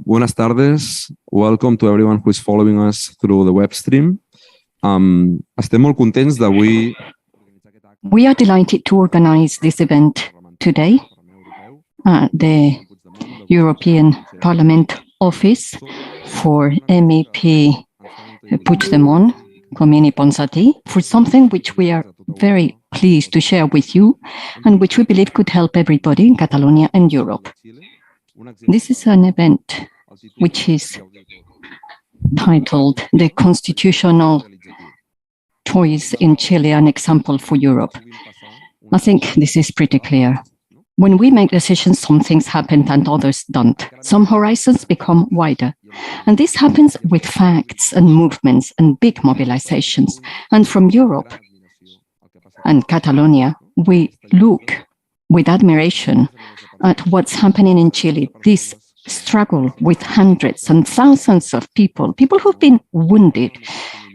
Buenas tardes. Welcome to everyone who is following us through the web stream. Estem molt contents d'avui. We are delighted to organize this event today at the European Parliament Office for MEP Puigdemont, Comín y for something which we are very pleased to share with you and which we believe could help everybody in Catalonia and Europe. This is an event which is titled The Constitutional Choice in Chile, an Example for Europe. I think this is pretty clear. When we make decisions, some things happen and others don't. Some horizons become wider. And this happens with facts and movements and big mobilizations. And from Europe and Catalonia, we look with admiration at what's happening in Chile, this struggle with hundreds and thousands of people who've been wounded,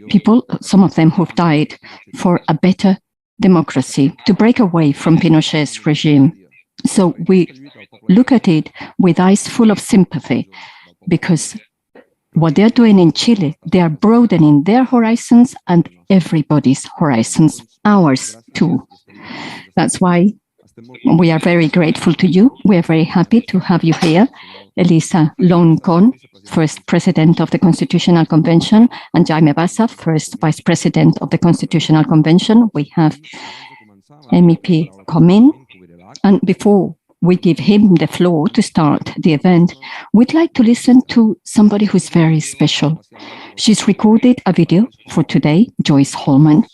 people, some of them who've died for a better democracy, to break away from Pinochet's regime. So we look at it with eyes full of sympathy, because what they're doing in Chile, they are broadening their horizons and everybody's horizons, ours too. That's why we are very grateful to you. We are very happy to have you here. Elisa Loncón, first President of the Constitutional Convention, and Jaime Bassa, first Vice President of the Constitutional Convention. We have MEP Comín. And before we give him the floor to start the event, we'd like to listen to somebody who's very special. She's recorded a video for today, Joyce Holman.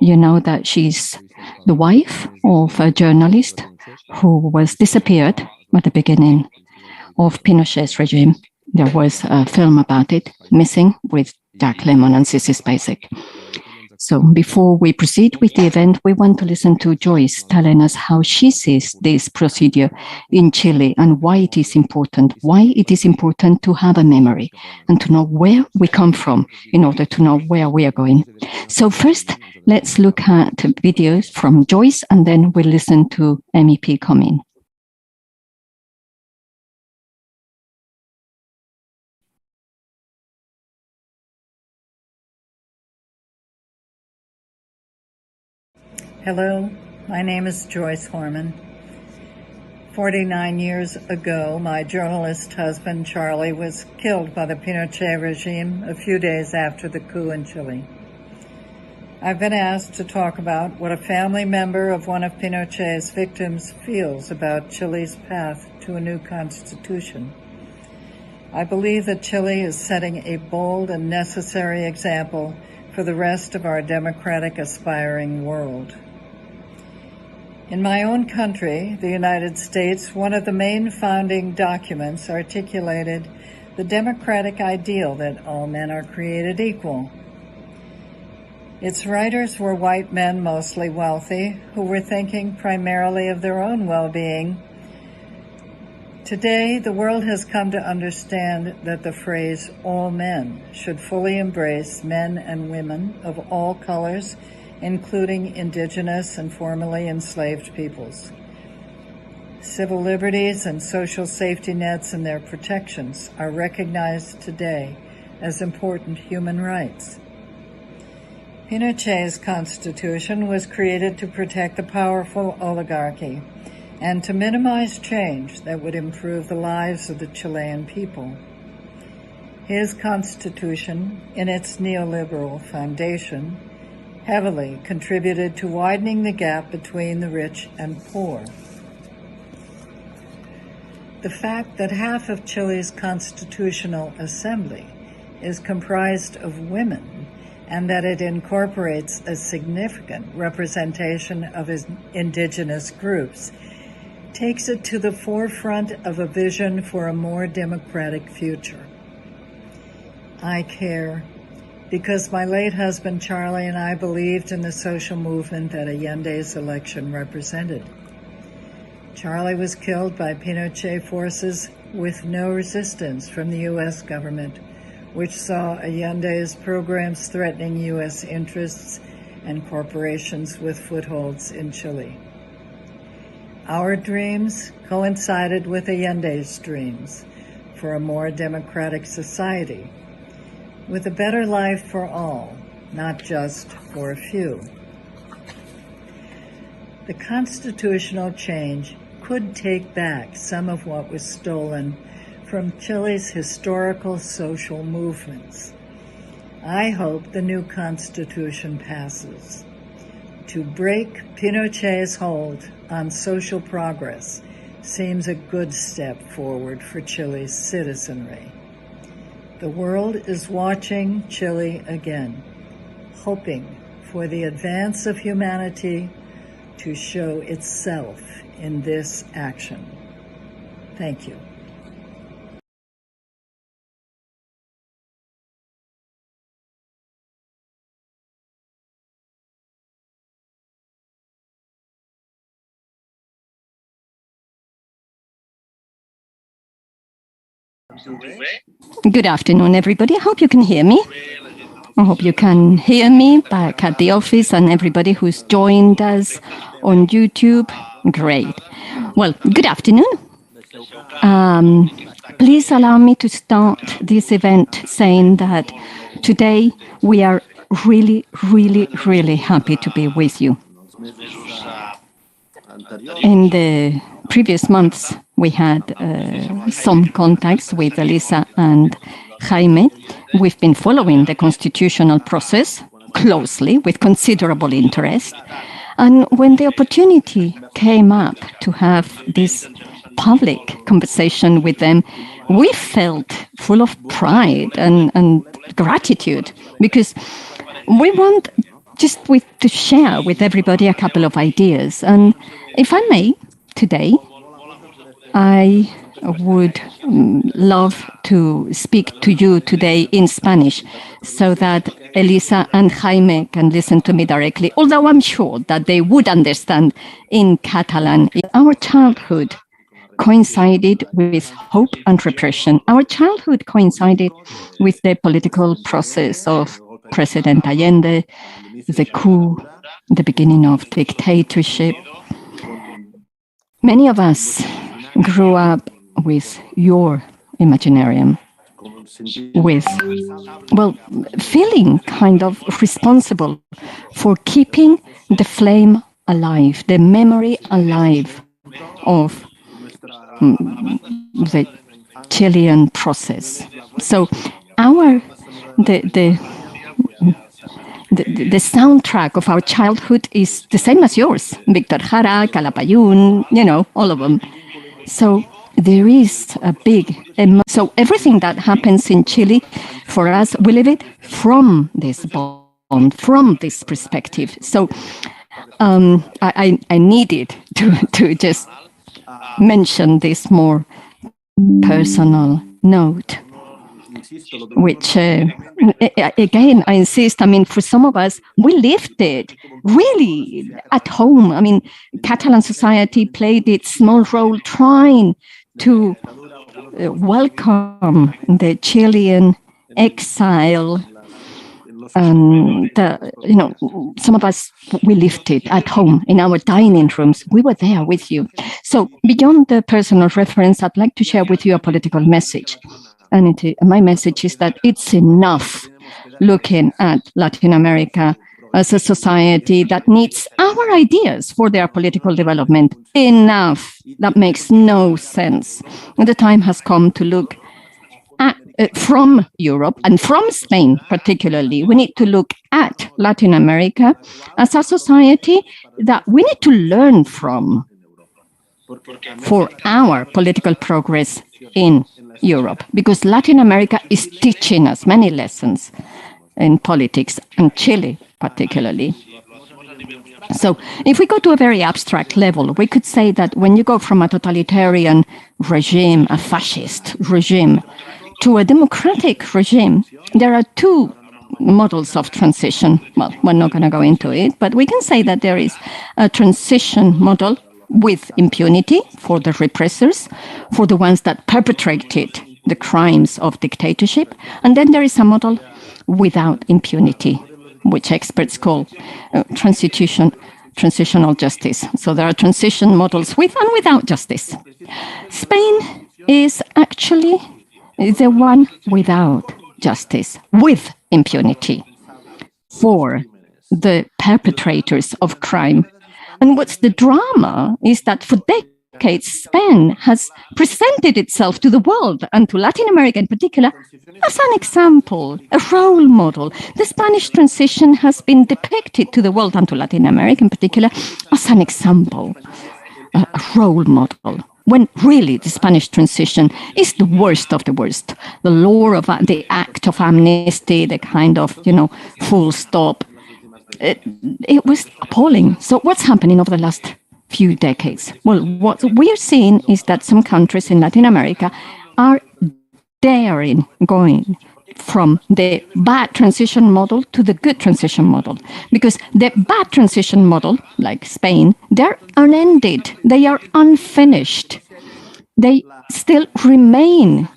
You know that she's the wife of a journalist who was disappeared at the beginning of Pinochet's regime. There was a film about it, Missing, with Jack Lemmon and Sissy Spacek. So before we proceed with the event, we want to listen to Joyce telling us how she sees this procedure in Chile and why it is important to have a memory and to know where we come from in order to know where we are going. So first, let's look at videos from Joyce, and then we'll listen to MEP Comín. Hello, my name is Joyce Horman. 49 years ago, my journalist husband, Charlie, was killed by the Pinochet regime a few days after the coup in Chile. I've been asked to talk about what a family member of one of Pinochet's victims feels about Chile's path to a new constitution. I believe that Chile is setting a bold and necessary example for the rest of our democratic aspiring world. In my own country, the United States, one of the main founding documents articulated the democratic ideal that all men are created equal. Its writers were white men, mostly wealthy, who were thinking primarily of their own well-being. Today, the world has come to understand that the phrase all men should fully embrace men and women of all colors, including indigenous and formerly enslaved peoples. Civil liberties and social safety nets and their protections are recognized today as important human rights. Pinochet's constitution was created to protect the powerful oligarchy and to minimize change that would improve the lives of the Chilean people. His constitution, in its neoliberal foundation, heavily contributed to widening the gap between the rich and poor. The fact that half of Chile's constitutional assembly is comprised of women and that it incorporates a significant representation of indigenous groups takes it to the forefront of a vision for a more democratic future. I care because my late husband Charlie and I believed in the social movement that Allende's election represented. Charlie was killed by Pinochet forces with no resistance from the U.S. government, which saw Allende's programs threatening U.S. interests and corporations with footholds in Chile. Our dreams coincided with Allende's dreams for a more democratic society, with a better life for all, not just for a few. The constitutional change could take back some of what was stolen from Chile's historical social movements. I hope the new constitution passes. To break Pinochet's hold on social progress seems a good step forward for Chile's citizenry. The world is watching Chile again, hoping for the advance of humanity to show itself in this action. Thank you. Good afternoon, everybody. I hope you can hear me. I hope you can hear me back at the office and everybody who's joined us on YouTube. Great. Well, good afternoon. Please allow me to start this event saying that today we are really, really, really happy to be with you. In the previous months, we had some contacts with Elisa and Jaime. We've been following the constitutional process closely with considerable interest. And when the opportunity came up to have this public conversation with them, we felt full of pride and gratitude, because we want just to share with everybody a couple of ideas. And if I may, today, I would love to speak to you today in Spanish so that Elisa and Jaime can listen to me directly, although I'm sure that they would understand in Catalan. Our childhood coincided with hope and repression. Our childhood coincided with the political process of President Allende, the coup, the beginning of dictatorship. Many of us grew up with your Imaginarium, with, well, feeling kind of responsible for keeping the flame alive, the memory alive of the Chilean process. So the soundtrack of our childhood is the same as yours. Victor Jara, Calapayún, you know, all of them. So there is a big... So everything that happens in Chile, for us, we live it from this bond, from this perspective. So I needed to just mention this more personal note, which, again, I insist, I mean, for some of us, we lived it really at home. I mean, Catalan society played its small role trying to welcome the Chilean exile. And, you know, some of us, we lived it at home in our dining rooms. We were there with you. So beyond the personal reference, I'd like to share with you a political message. And my message is that it's enough looking at Latin America as a society that needs our ideas for their political development. Enough. That makes no sense. And the time has come to look at, from Europe and from Spain particularly. We need to look at Latin America as a society that we need to learn from for our political progress in Europe, because Latin America is teaching us many lessons in politics, and Chile particularly. So if we go to a very abstract level, we could say that when you go from a totalitarian regime, a fascist regime, to a democratic regime, there are two models of transition. Well, we're not going to go into it, but we can say that there is a transition model with impunity for the repressors, for the ones that perpetrated the crimes of dictatorship. And then there is a model without impunity, which experts call transition transitional justice. So there are transition models with and without justice. Spain is actually the one without justice, with impunity for the perpetrators of crime. And what's the drama is that for decades, Spain has presented itself to the world and to Latin America in particular as an example, a role model. The Spanish transition has been depicted to the world and to Latin America in particular as an example, a role model, when really the Spanish transition is the worst of the worst. The law of the act of amnesty, the kind of, full stop, it was appalling. So what's happening over the last few decades? Well, what we're seeing is that some countries in Latin America are daring going from the bad transition model to the good transition model. Because the bad transition model, like Spain, they're unended. They are unfinished. They still remain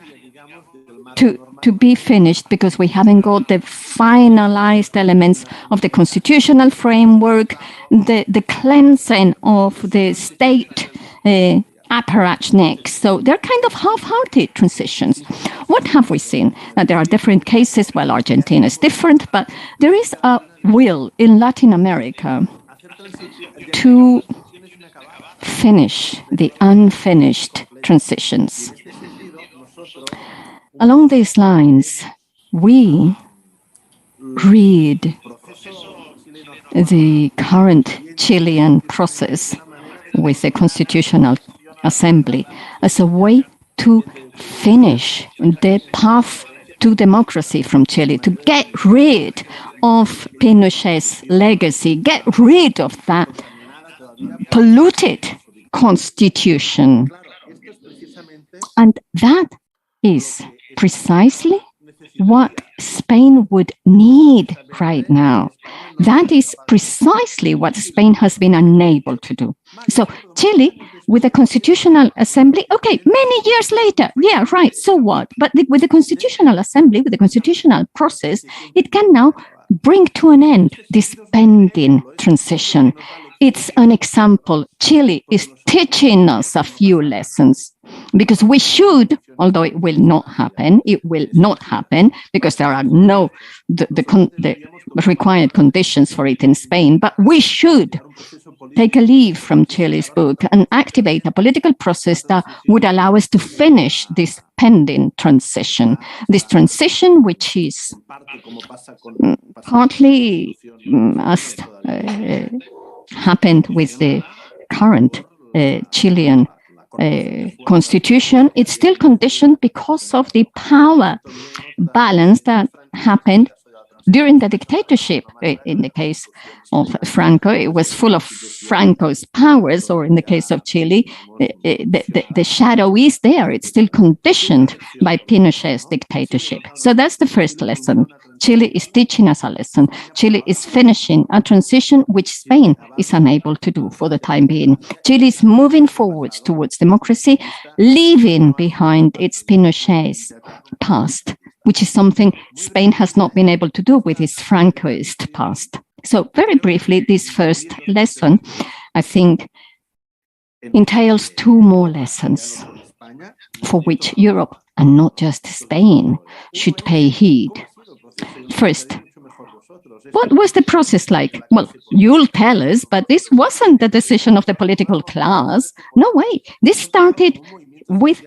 to be finished because we haven't got the finalized elements of the constitutional framework, the cleansing of the state apparatus next. So they're kind of half-hearted transitions. What have we seen? There are different cases. Well, Argentina is different, but there is a will in Latin America to finish the unfinished transitions. Along these lines, we read the current Chilean process with the Constitutional Assembly as a way to finish the path to democracy from Chile, to get rid of Pinochet's legacy, get rid of that polluted constitution. And that is precisely what Spain would need right now. That is precisely what Spain has been unable to do. So Chile, with the Constitutional Assembly, okay, many years later, yeah, right, so what? But with the Constitutional Assembly, with the constitutional process, it can now bring to an end this pending transition. It's an example. Chile is teaching us a few lessons because we should, although it will not happen because there are no the required conditions for it in Spain, but we should take a leaf from Chile's book and activate a political process that would allow us to finish this pending transition. This transition, which is partly as happened with the current Chilean constitution, it's still conditioned because of the power balance that happened during the dictatorship. In the case of Franco, it was full of Franco's powers, or in the case of Chile, the shadow is there. It's still conditioned by Pinochet's dictatorship. So that's the first lesson. Chile is teaching us a lesson. Chile is finishing a transition which Spain is unable to do for the time being. Chile is moving forward towards democracy, leaving behind its Pinochet's past, which is something Spain has not been able to do with its Francoist past. So very briefly, this first lesson, I think, entails two more lessons for which Europe, and not just Spain, should pay heed. First, what was the process like? Well, you'll tell us, but this wasn't the decision of the political class. No way. This started with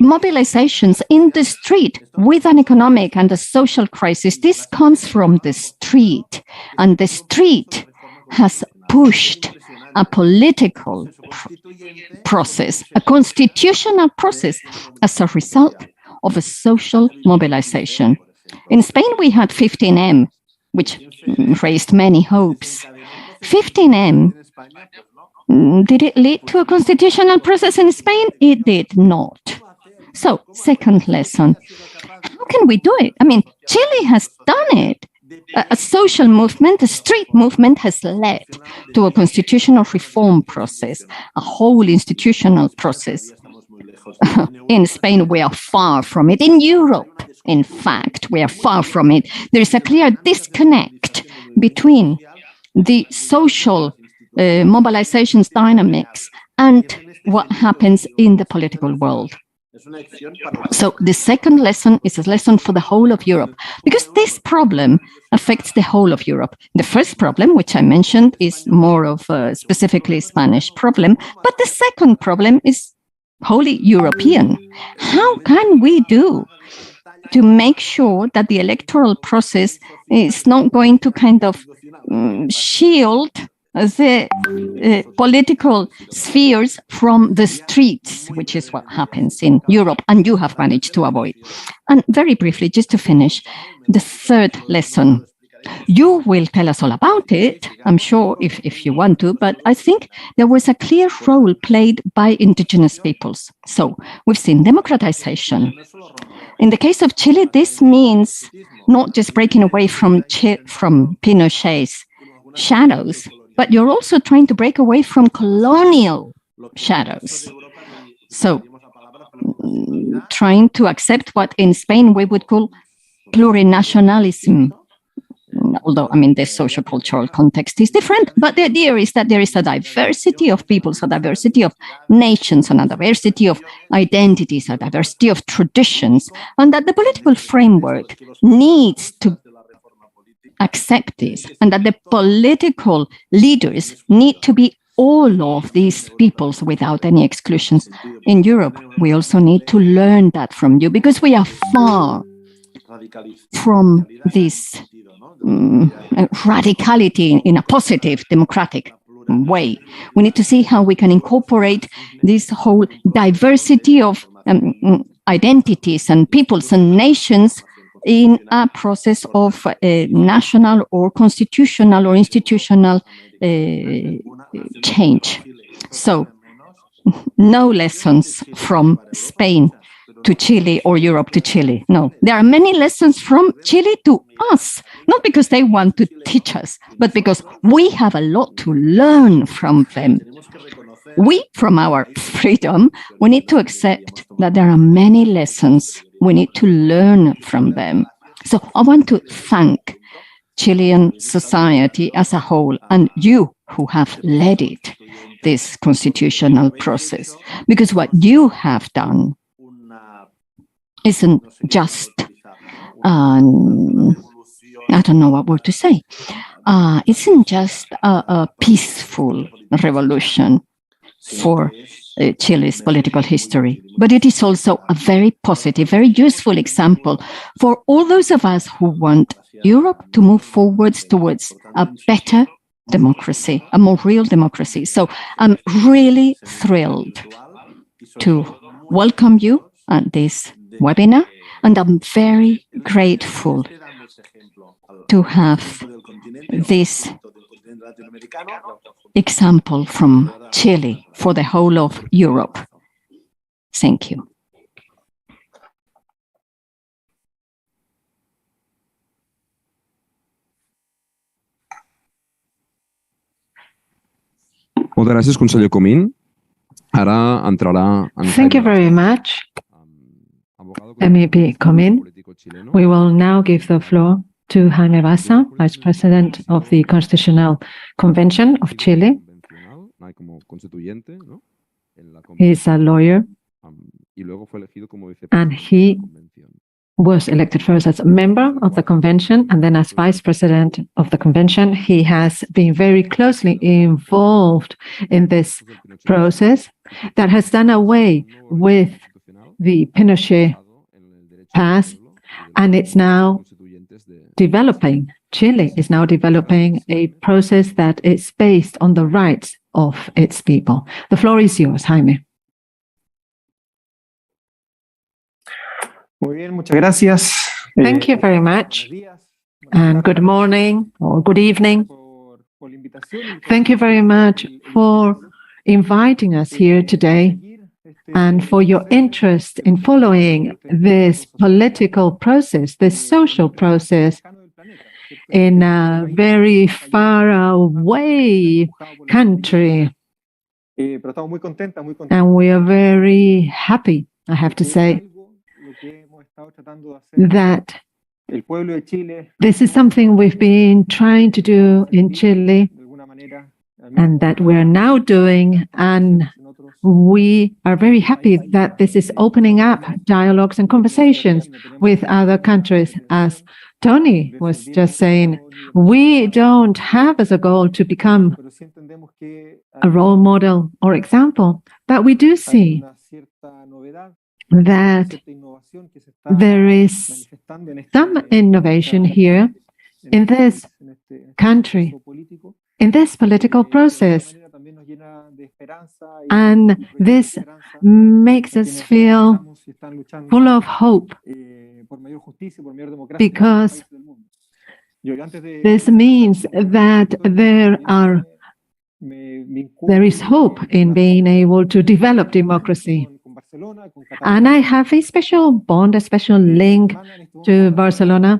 mobilizations in the street with an economic and a social crisis. This comes from the street, and the street has pushed a political process, a constitutional process, as a result of a social mobilization. In Spain, we had 15M, which raised many hopes. 15M, did it lead to a constitutional process in Spain? It did not. So, second lesson, how can we do it? I mean, Chile has done it. A social movement, a street movement has led to a constitutional reform process, a whole institutional process. In Spain, we are far from it. In Europe, in fact, we are far from it. There is a clear disconnect between the social mobilizations dynamics and what happens in the political world. So the second lesson is a lesson for the whole of Europe, because this problem affects the whole of Europe. The first problem, which I mentioned, is more of a specifically Spanish problem, but the second problem is wholly European. How can we do to make sure that the electoral process is not going to kind of shield the political spheres from the streets, which is what happens in Europe, and you have managed to avoid. And very briefly, just to finish, the third lesson. You will tell us all about it, I'm sure, if you want to, but I think there was a clear role played by indigenous peoples. So we've seen democratization. In the case of Chile, this means not just breaking away from Pinochet's shadows, but you're also trying to break away from colonial shadows. So trying to accept what in Spain we would call plurinationalism. Although, I mean, the socio-cultural context is different, but the idea is that there is a diversity of peoples, a diversity of nations, and a diversity of identities, a diversity of traditions, and that the political framework needs to accept this, and that the political leaders need to be all of these peoples without any exclusions. In Europe, we also need to learn that from you, because we are far from this radicality in a positive, democratic way. We need to see how we can incorporate this whole diversity of identities and peoples and nations in a process of national or constitutional or institutional change. So, no lessons from Spain to Chile or Europe to Chile. No, there are many lessons from Chile to us, not because they want to teach us, but because we have a lot to learn from them. We, from our freedom, we need to accept that there are many lessons we need to learn from them. So I want to thank Chilean society as a whole, and you who have led it, this constitutional process, because what you have done isn't just, I don't know what word to say, isn't just a peaceful revolution for Chile's political history, but it is also a very positive, very useful example for all those of us who want Europe to move forwards towards a better democracy, a more real democracy. So I'm really thrilled to welcome you at this webinar, and I'm very grateful to have this example from Chile for the whole of Europe. Thank you. Moltes gràcies, conseller Comín. Ara entrarà en... Thank you very much, MEP Comín. We will now give the floor to Jaime Bassa, Vice President of the Constitutional Convention of Chile. He is a lawyer, and he was elected first as a member of the convention, and then as Vice President of the convention. He has been very closely involved in this process that has done away with the Pinochet past, and it's now developing. Chile is now developing a process that is based on the rights of its people. The floor is yours, Jaime. Muy bien, muchas gracias. Thank you very much, and good morning or good evening. Thank you very much for inviting us here today and for your interest in following this political process, this social process in a very far away country. And we are very happy, I have to say, that This is something we've been trying to do in Chile and that we're now doing, and we are very happy that this is opening up dialogues and conversations with other countries. As Tony was just saying, we don't have as a goal to become a role model or example, but we do see that there is some innovation here in this country, in this political process. And this makes us feel full of hope, because this means that there is hope in being able to develop democracy. And I have a special bond, a special link to Barcelona.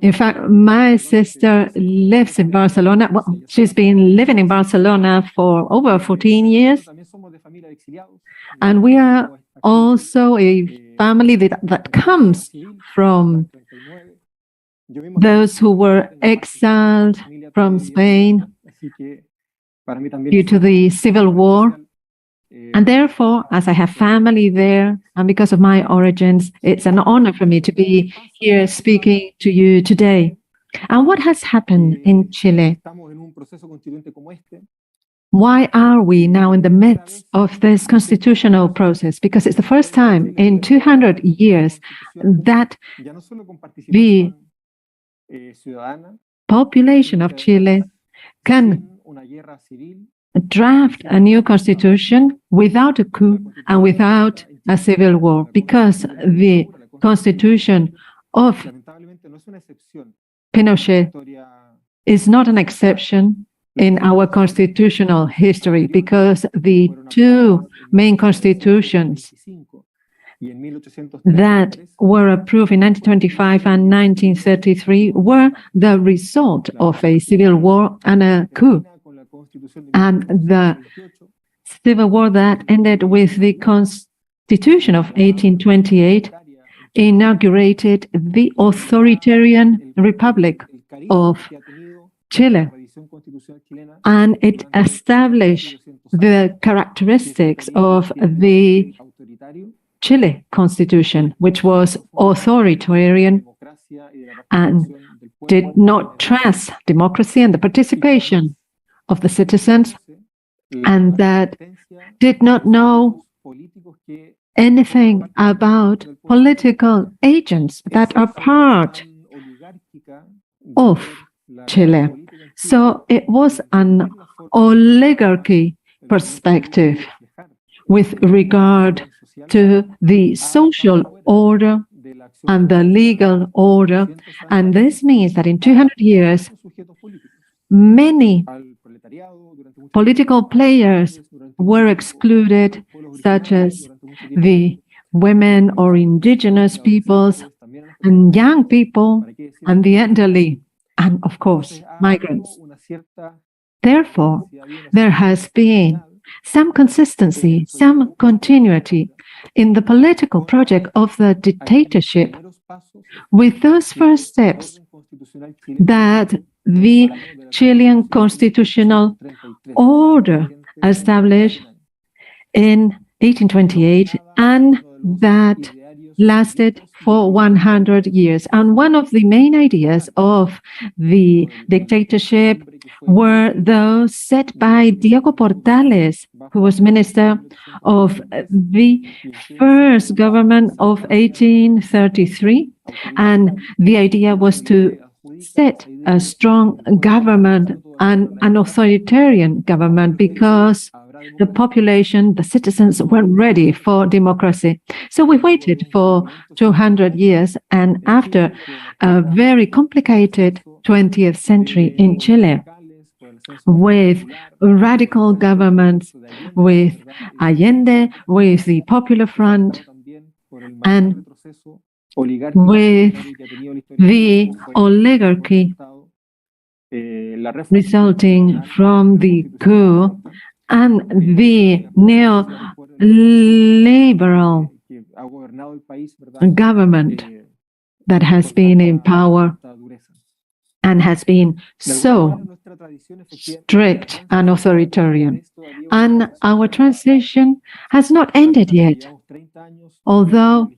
In fact, my sister lives in Barcelona. Well, she's been living in Barcelona for over 14 years. And we are also a family that comes from those who were exiled from Spain due to the civil war. And therefore, as I have family there, and because of my origins, it's an honor for me to be here speaking to you today. And what has happened in Chile? Why are we now in the midst of this constitutional process? Because it's the first time in 200 years that the population of Chile can draft a new constitution without a coup and without a civil war, because the constitution of Pinochet is not an exception in our constitutional history, because the two main constitutions that were approved in 1925 and 1933 were the result of a civil war and a coup. And the civil war that ended with the Constitution of 1828 inaugurated the authoritarian Republic of Chile, and it established the characteristics of the Chile Constitution, which was authoritarian and did not trust democracy and the participation of the citizens, and that did not know anything about political agents that are part of Chile. So it was an oligarchy perspective with regard to the social order and the legal order. And this means that in 200 years, many political players were excluded, such as the women or indigenous peoples and young people and the elderly, and of course, migrants. Therefore, there has been some consistency, some continuity in the political project of the dictatorship, with those first steps that the Chilean constitutional order established in 1828 and that lasted for 100 years. And one of the main ideas of the dictatorship were those set by Diego Portales, who was minister of the first government of 1833. And the idea was to set a strong government and an authoritarian government, because the population, the citizens, weren't ready for democracy. So we waited for 200 years, and after a very complicated 20th century in Chile, with radical governments, with Allende, with the Popular Front, and with the oligarchy resulting from the coup and the neoliberal government that has been in power and has been so strict and authoritarian. And our transition has not ended yet, although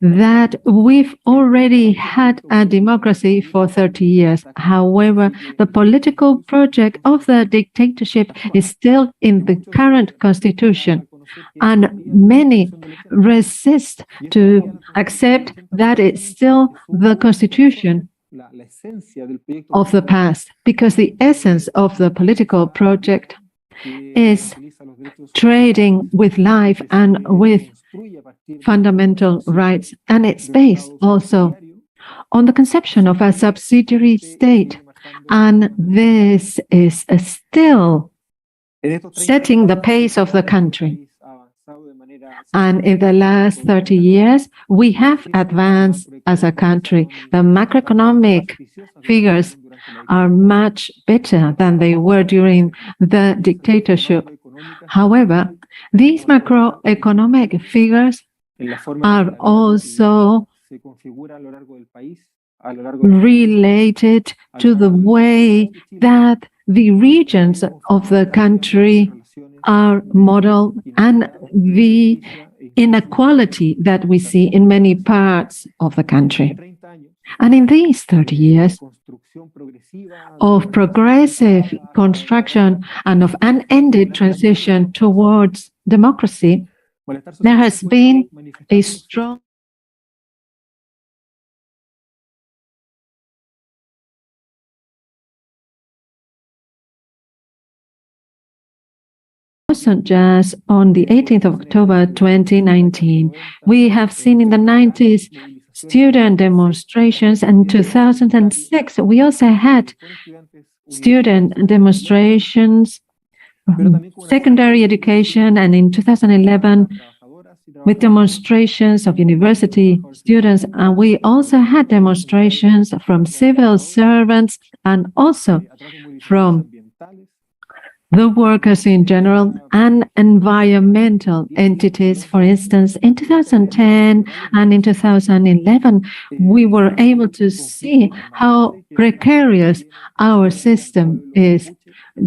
that we've already had a democracy for 30 years. However, the political project of the dictatorship is still in the current constitution, and many resist to accept that it's still the constitution of the past, because the essence of the political project is trading with life and with fundamental rights, and it's based also on the conception of a subsidiary state, and this is still setting the pace of the country. And in the last 30 years, we have advanced as a country. The macroeconomic figures are much better than they were during the dictatorship. However, these macroeconomic figures are also related to the way that the regions of the country are modeled and the inequality that we see in many parts of the country. And in these 30 years of progressive construction and of unended transition towards democracy, there has been a strong wasn't just on the 18th of October 2019. We have seen in the 90s student demonstrations, and in 2006 we also had student demonstrations, secondary education, and in 2011 with demonstrations of university students, and we also had demonstrations from civil servants and also from the workers in general and environmental entities. For instance, in 2010 and in 2011, we were able to see how precarious our system is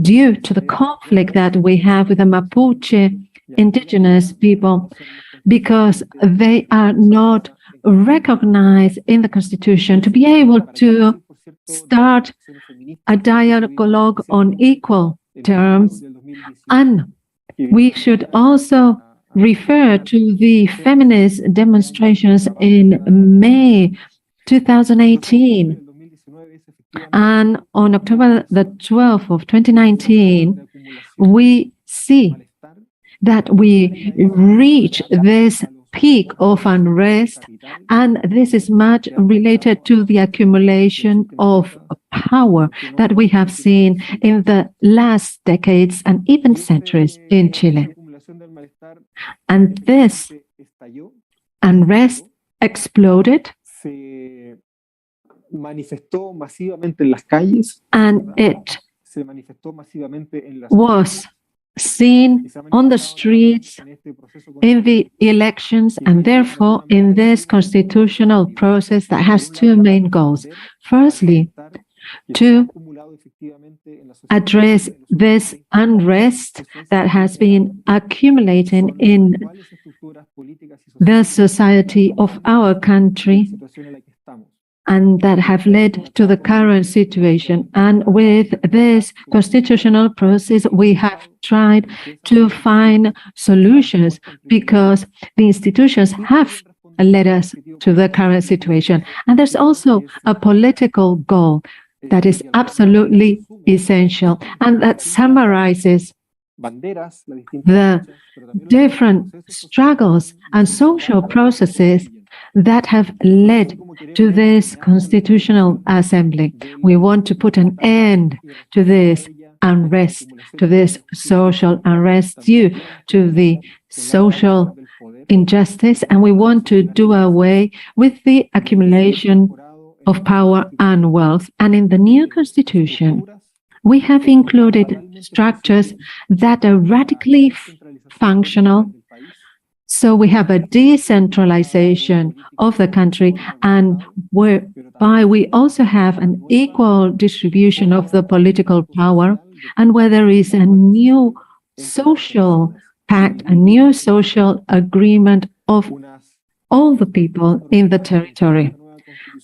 due to the conflict that we have with the Mapuche indigenous people, because they are not recognized in the Constitution to be able to start a dialogue on equal terms. And we should also refer to the feminist demonstrations in May 2018. And on October the 12th of 2019, we see that we reach this peak of unrest, and this is much related to the accumulation of power that we have seen in the last decades and even centuries in Chile. And this unrest exploded, and it was seen on the streets, in the elections, and therefore in this constitutional process that has two main goals. Firstly, to address this unrest that has been accumulating in the society of our country and that have led to the current situation. And with this constitutional process, we have tried to find solutions because the institutions have led us to the current situation. And there's also a political goal that is absolutely essential and that summarizes the different struggles and social processes that have led to this constitutional assembly. We want to put an end to this unrest, to this social unrest due to the social injustice, and we want to do away with the accumulation of power and wealth. And in the new constitution, we have included structures that are radically functional, So we have a decentralization of the country, and whereby we also have an equal distribution of the political power, and where there is a new social pact, a new social agreement of all the people in the territory.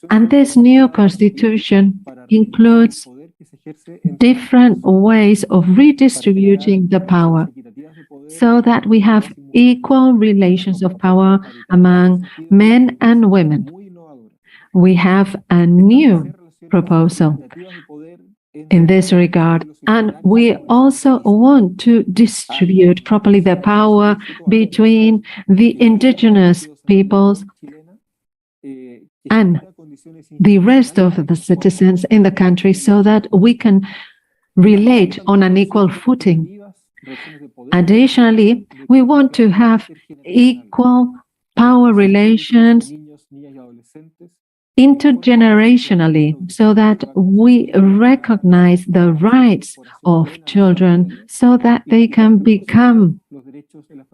And this new constitution includes different ways of redistributing the power so that we have equal relations of power among men and women. We have a new proposal in this regard, and we also want to distribute properly the power between the indigenous peoples and the rest of the citizens in the country so that we can relate on an equal footing. Additionally, we want to have equal power relations intergenerationally so that we recognize the rights of children so that they can become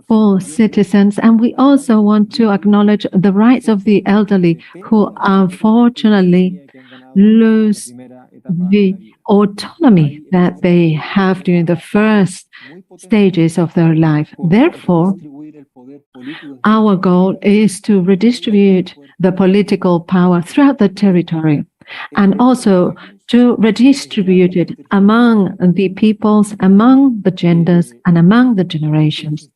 full citizens. And we also want to acknowledge the rights of the elderly who unfortunately lose the autonomy that they have during the first stages of their life. Therefore, our goal is to redistribute the political power throughout the territory and also to redistribute it among the peoples, among the genders, and among the generations,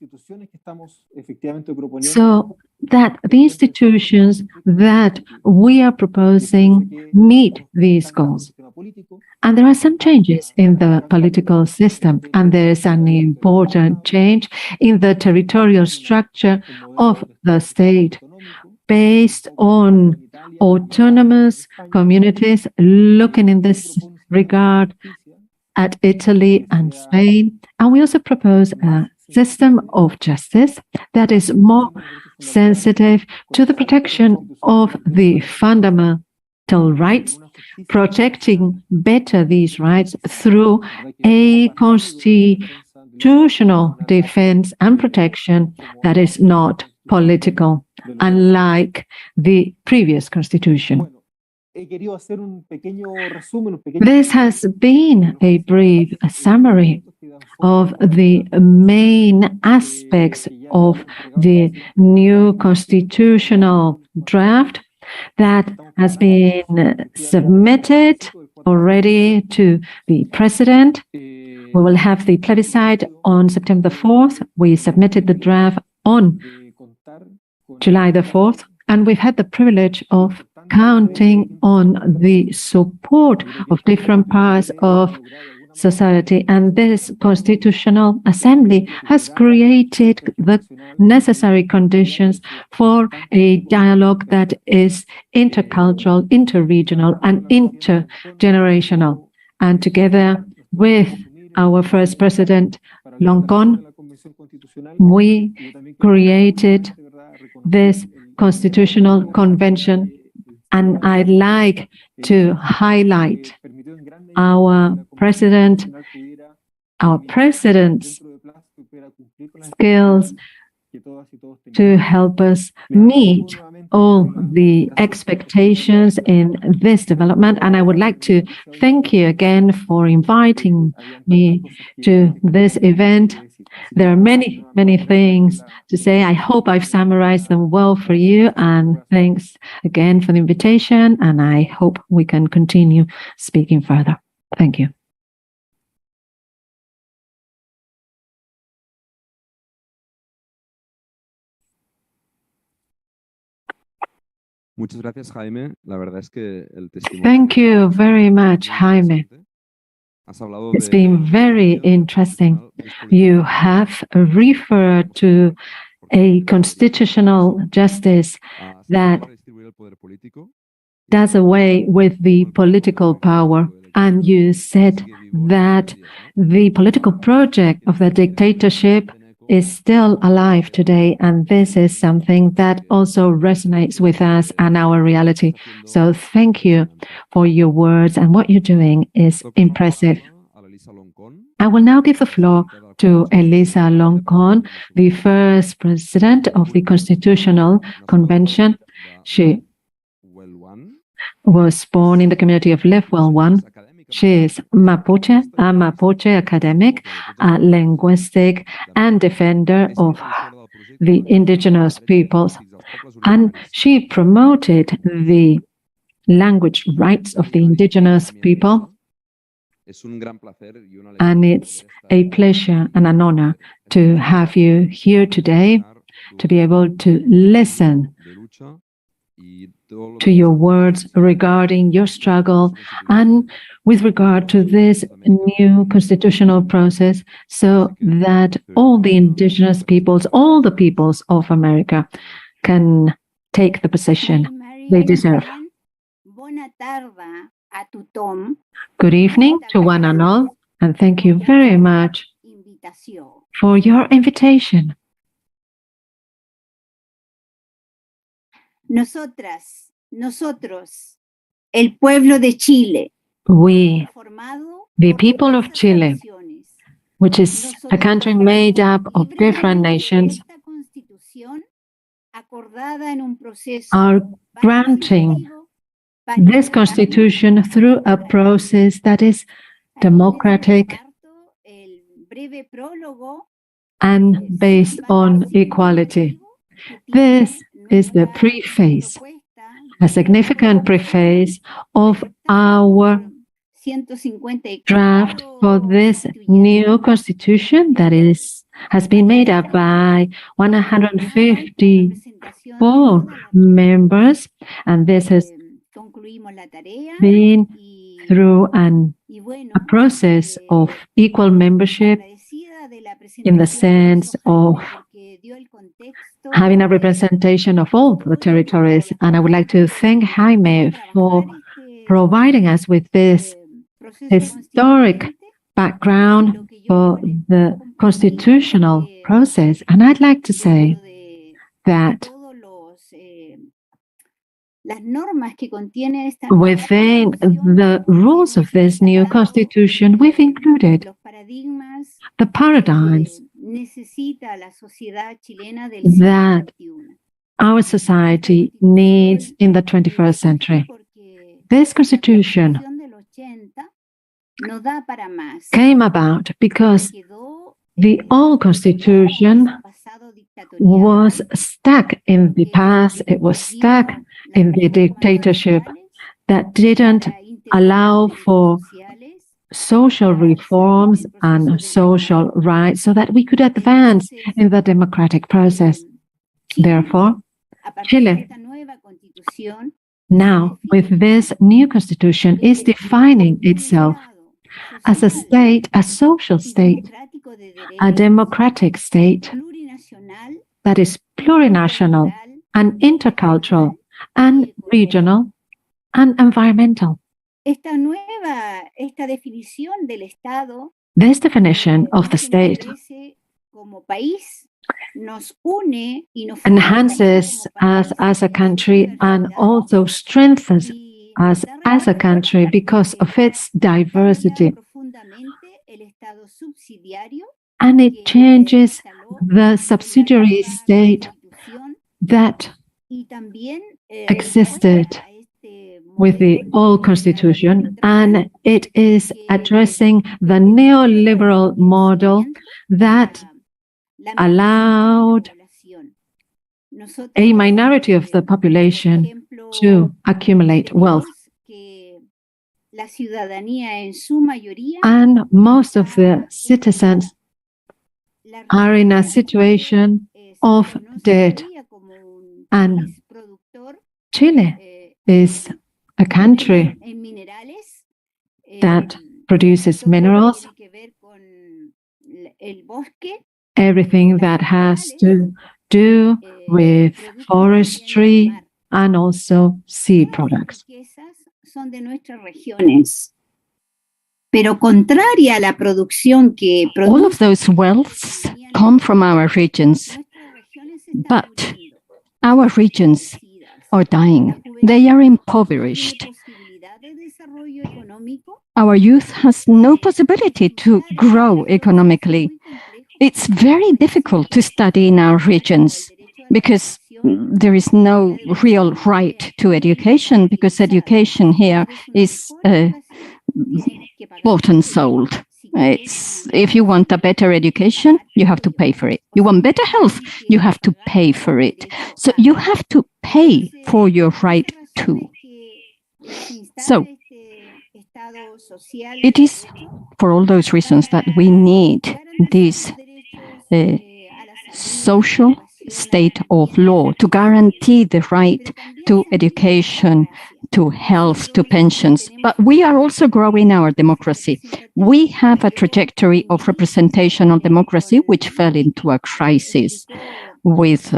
so that the institutions that we are proposing meet these goals. And there are some changes in the political system, and there is an important change in the territorial structure of the state based on autonomous communities, looking in this regard at Italy and Spain. And we also propose a system of justice that is more sensitive to the protection of the fundamental rights, protecting better these rights through a constitutional defense and protection that is not political, unlike the previous constitution. This has been a brief summary of the main aspects of the new constitutional draft that has been submitted already to the President. We will have the plebiscite on September the 4th. We submitted the draft on July the 4th, and we've had the privilege of counting on the support of different parts of society. And this Constitutional Assembly has created the necessary conditions for a dialogue that is intercultural, interregional, and intergenerational. And together with our first President, Loncón, we created this Constitutional Convention, and I'd like to highlight our president's skills to help us meet all the expectations in this development. And I would like to thank you again for inviting me to this event. There are many, many things to say. I hope I've summarized them well for you. And thanks again for the invitation. And I hope we can continue speaking further. Thank you. Muchas gracias, Jaime. La verdad es que el testimonio. Thank you very much, Jaime. It's been very interesting. You have referred to a constitutional justice that does away with the political power. And you said that the political project of the dictatorship is still alive today. And this is something that also resonates with us and our reality. So thank you for your words, and what you're doing is impressive. I will now give the floor to Elisa Loncón, the first president of the Constitutional Convention. She was born in the community of Lefweluan. She is Mapuche, a Mapuche academic, a linguistic, and defender of the indigenous peoples. And she promoted the language rights of the indigenous people. And it's a pleasure and an honor to have you here today, to be able to listen to your words regarding your struggle and with regard to this new constitutional process, so that all the indigenous peoples, all the peoples of America can take the position they deserve. Good evening to one and all, and thank you very much for your invitation. Nosotros, el pueblo de Chile, we, the people of Chile, which is a country made up of different nations, are granting this constitution through a process that is democratic and based on equality. This is the preface, a significant preface of our draft for this new constitution that has been made up by 154 members, and this has been through a process of equal membership in the sense of having a representation of all the territories. And I would like to thank Jaime for providing us with this historic background for the constitutional process. And I'd like to say that within the rules of this new constitution, we've included the paradigms that our society needs in the 21st century. This constitution came about because the old constitution was stuck in the past. It was stuck in the dictatorship that didn't allow for social reforms and social rights so that we could advance in the democratic process. Therefore, Chile, now with this new constitution, is defining itself as a state, a social state, a democratic state that is plurinational and intercultural and regional and environmental. This definition of the state enhances us as a country and also strengthens us as a country because of its diversity. And it changes the subsidiary state that existed with the old constitution, and it is addressing the neoliberal model that allowed a minority of the population to accumulate wealth. And most of the citizens are in a situation of debt. And Chile is a country that produces minerals, everything that has to do with forestry and also sea products. All of those wealths come from our regions, but our regions are dying. They are impoverished. Our youth has no possibility to grow economically. it's very difficult to study in our regions because there is no real right to education, because education here is bought and sold. If you want a better education, you have to pay for it. You want better health, you have to pay for it. So you have to pay for your right to. So it is for all those reasons that we need this social state of law to guarantee the right to education, to health, to pensions. But we are also growing our democracy. We have a trajectory of representational democracy which fell into a crisis with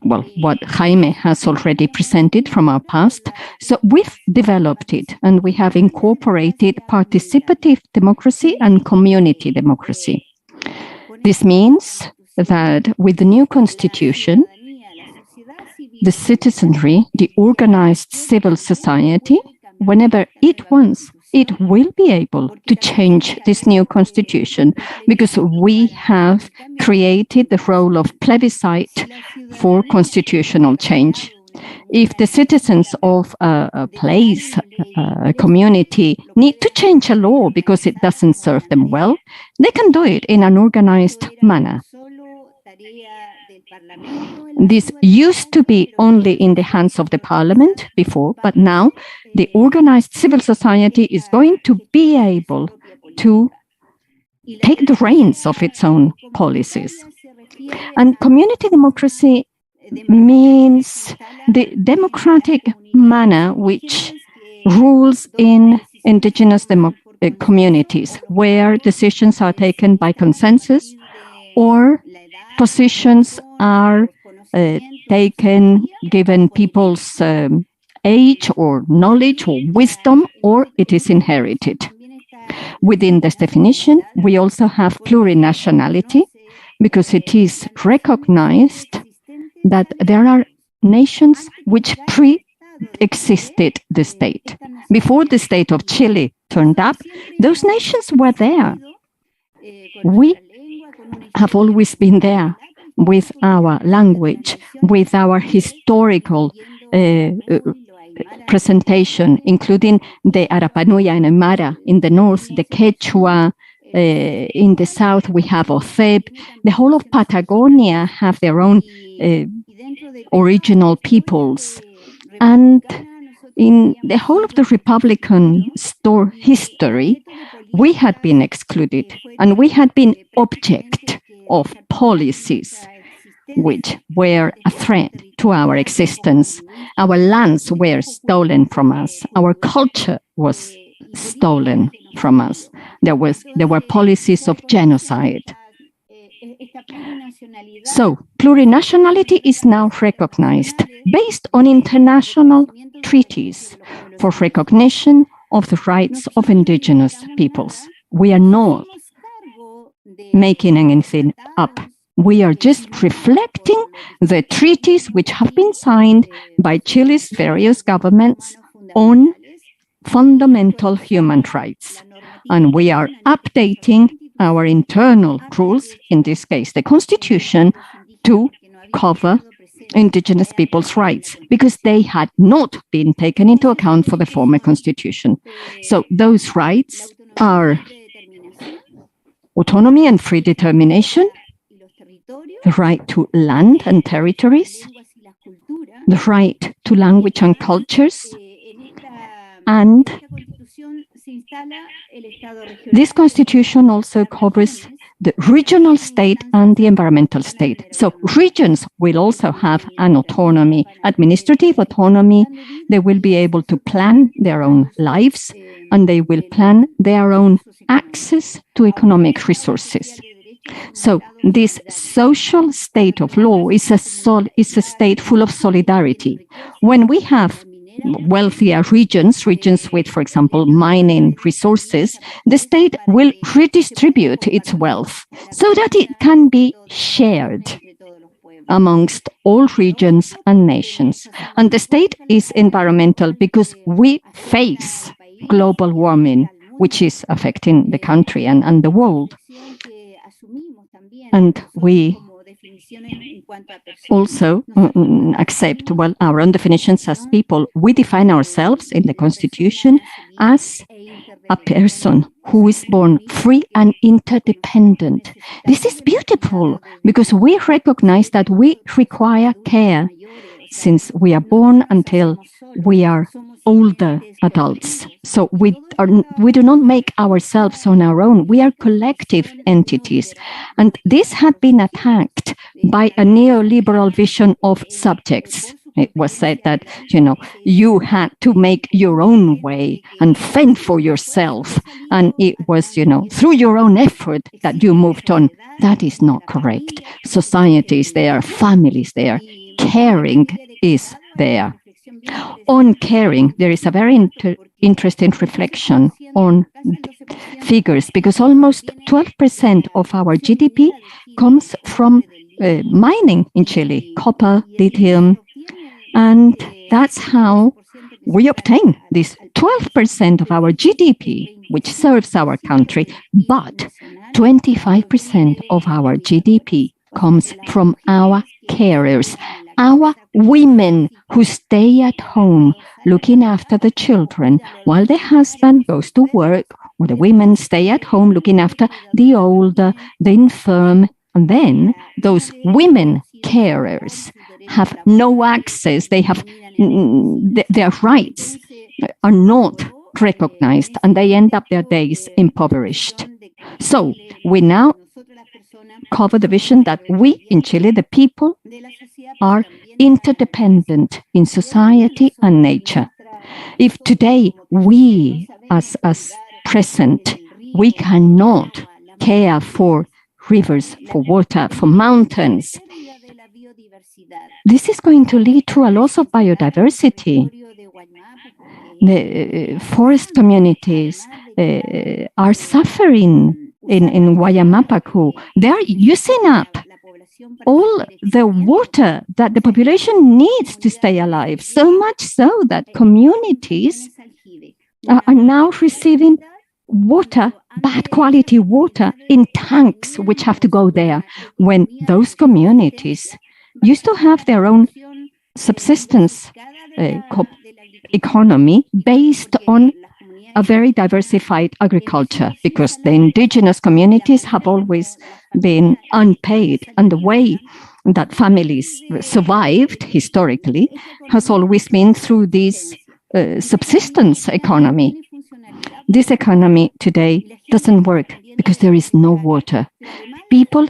what Jaime has already presented from our past. So we've developed it, and we have incorporated participative democracy and community democracy. This means that with the new constitution, the citizenry, the organized civil society, whenever it wants, it will be able to change this new constitution, because we have created the role of plebiscite for constitutional change. If the citizens of a place, a community, need to change a law because it doesn't serve them well, they can do it in an organized manner. This used to be only in the hands of the parliament before, but now the organized civil society is going to be able to take the reins of its own policies. And community democracy means the democratic manner which rules in indigenous communities, where decisions are taken by consensus or positions are taken given people's age or knowledge or wisdom, or it is inherited. Within this definition, we also have plurinationality, because it is recognized that there are nations which pre-existed the state. Before the state of Chile turned up, those nations were there. We have always been there with our language, with our historical presentation, including the Arapanuya and Aymara in the north, the Quechua. In the south, we have Oceb. The whole of Patagonia have their own original peoples. And in the whole of the Republican history, we had been excluded, and we had been object of policies which were a threat to our existence. Our lands were stolen from us. Our culture was stolen from us. There were policies of genocide. So plurinationality is now recognized based on international treaties for recognition of the rights of indigenous peoples. We are not making anything up. We are just reflecting the treaties which have been signed by Chile's various governments on fundamental human rights. And we are updating our internal rules, in this case the Constitution, to cover indigenous people's rights, because they had not been taken into account for the former Constitution. So those rights are autonomy and free determination, the right to land and territories, the right to language and cultures, and this constitution also covers the regional state and the environmental state. So regions will also have an autonomy, administrative autonomy. They will be able to plan their own lives, and they will plan their own access to economic resources. So this social state of law is a state full of solidarity. When we have wealthier regions with, for example, mining resources, the state will redistribute its wealth so that it can be shared amongst all regions and nations. And the state is environmental because we face global warming, which is affecting the country and the world. And we also accept, well, our own definitions as people. We define ourselves in the Constitution as a person who is born free and interdependent. This is beautiful because we recognize that we require care since we are born until we are older adults. So we do not make ourselves on our own. We are collective entities. And this had been attacked by a neoliberal vision of subjects. It was said that, you had to make your own way and fend for yourself. And it was, through your own effort that you moved on. That is not correct. Society is there, families there, caring is there. On caring, there is a very interesting reflection on figures, because almost 12% of our GDP comes from mining in Chile, copper, lithium, and that's how we obtain this 12% of our GDP, which serves our country, but 25% of our GDP comes from our carers, our women who stay at home looking after the children while the husband goes to work, or the women stay at home looking after the older, the infirm. And then those women carers have no access. They have their rights are not recognized, and they end up their days impoverished. So we now cover the vision that we in Chile, the people, are interdependent in society and nature. If today we, as present, we cannot care for rivers, for water, for mountains, this is going to lead to a loss of biodiversity. The forest communities are suffering in Guayamapacu. They are using up all the water that the population needs to stay alive, so much so that communities are now receiving water, bad quality water, in tanks which have to go there, when those communities used to have their own subsistence economy based on a very diversified agriculture, because the indigenous communities have always been unpaid, and the way that families survived historically has always been through this subsistence economy. This economy today doesn't work because there is no water. People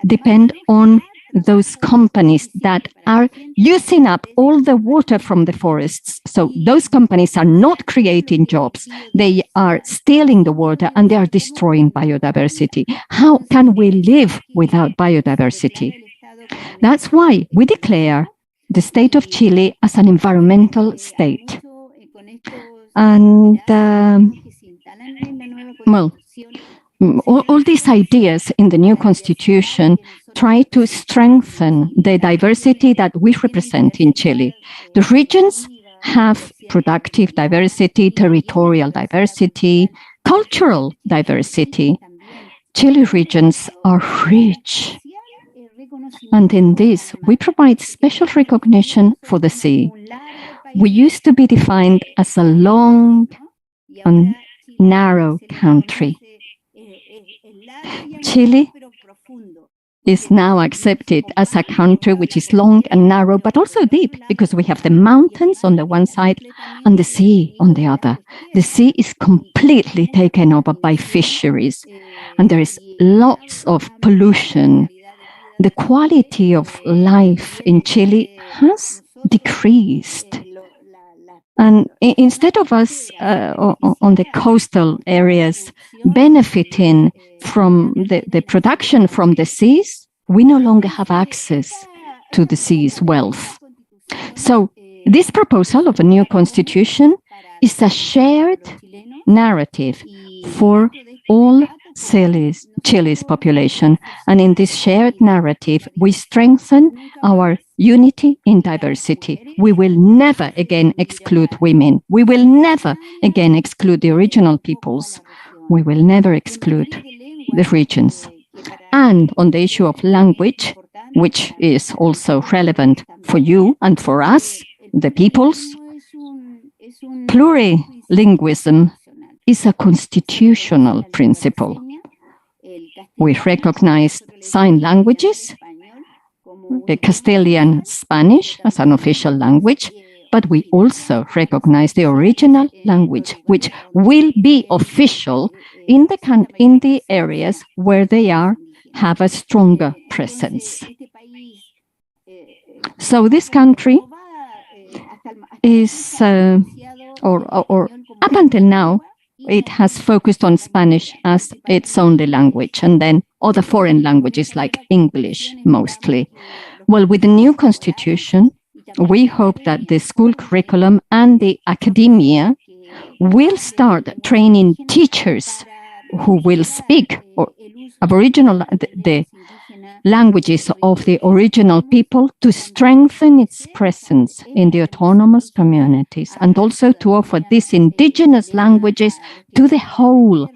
depend on those companies that are using up all the water from the forests. So those companies are not creating jobs. They are stealing the water and they are destroying biodiversity. How can we live without biodiversity? That's why we declare the state of Chile as an environmental state. And, all these ideas in the new constitution try to strengthen the diversity that we represent in Chile. The regions have productive diversity, territorial diversity, cultural diversity. Chile regions are rich. And in this, we provide special recognition for the sea. We used to be defined as a long and narrow country. Chile is now accepted as a country which is long and narrow, but also deep, because we have the mountains on the one side and the sea on the other. The sea is completely taken over by fisheries, and there is lots of pollution. The quality of life in Chile has decreased. And instead of us on the coastal areas benefiting from the production from the seas, we no longer have access to the sea's wealth. So this proposal of a new constitution is a shared narrative for all Chile's population. And in this shared narrative, we strengthen our unity in diversity. We will never again exclude women. We will never again exclude the original peoples. We will never exclude the regions. And on the issue of language, which is also relevant for you and for us, the peoples, plurilingualism is a constitutional principle. We recognize sign languages, Castilian Spanish as an official language, but we also recognize the original language, which will be official in the areas where they have a stronger presence. So this country is, or up until now, it has focused on Spanish as its only language, and then other foreign languages like English mostly. Well, with the new constitution, we hope that the school curriculum and the academia will start training teachers who will speak the languages of the original people to strengthen its presence in the autonomous communities, and also to offer these indigenous languages to the whole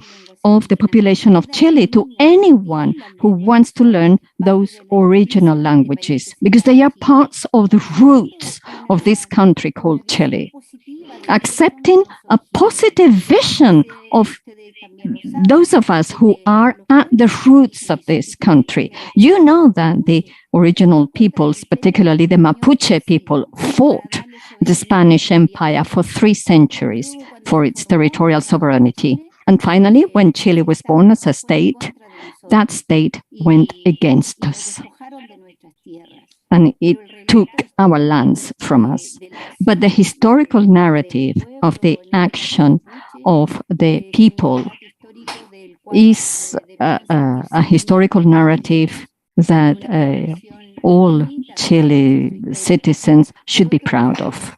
of the population of Chile, to anyone who wants to learn those original languages, because they are parts of the roots of this country called Chile. Accepting a positive vision of those of us who are at the roots of this country. You know that the original peoples, particularly the Mapuche people, fought the Spanish Empire for 3 centuries for its territorial sovereignty. And finally, when Chile was born as a state, that state went against us. And it took our lands from us. But the historical narrative of the action of the people is a historical narrative that all Chile citizens should be proud of.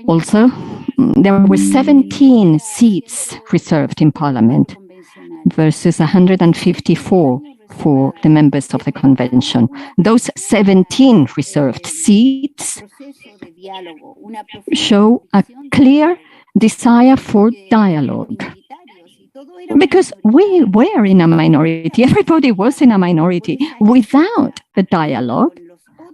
Also, there were 17 seats reserved in Parliament versus 154 for the members of the convention. Those 17 reserved seats show a clear desire for dialogue. Because we were in a minority, everybody was in a minority. Without the dialogue,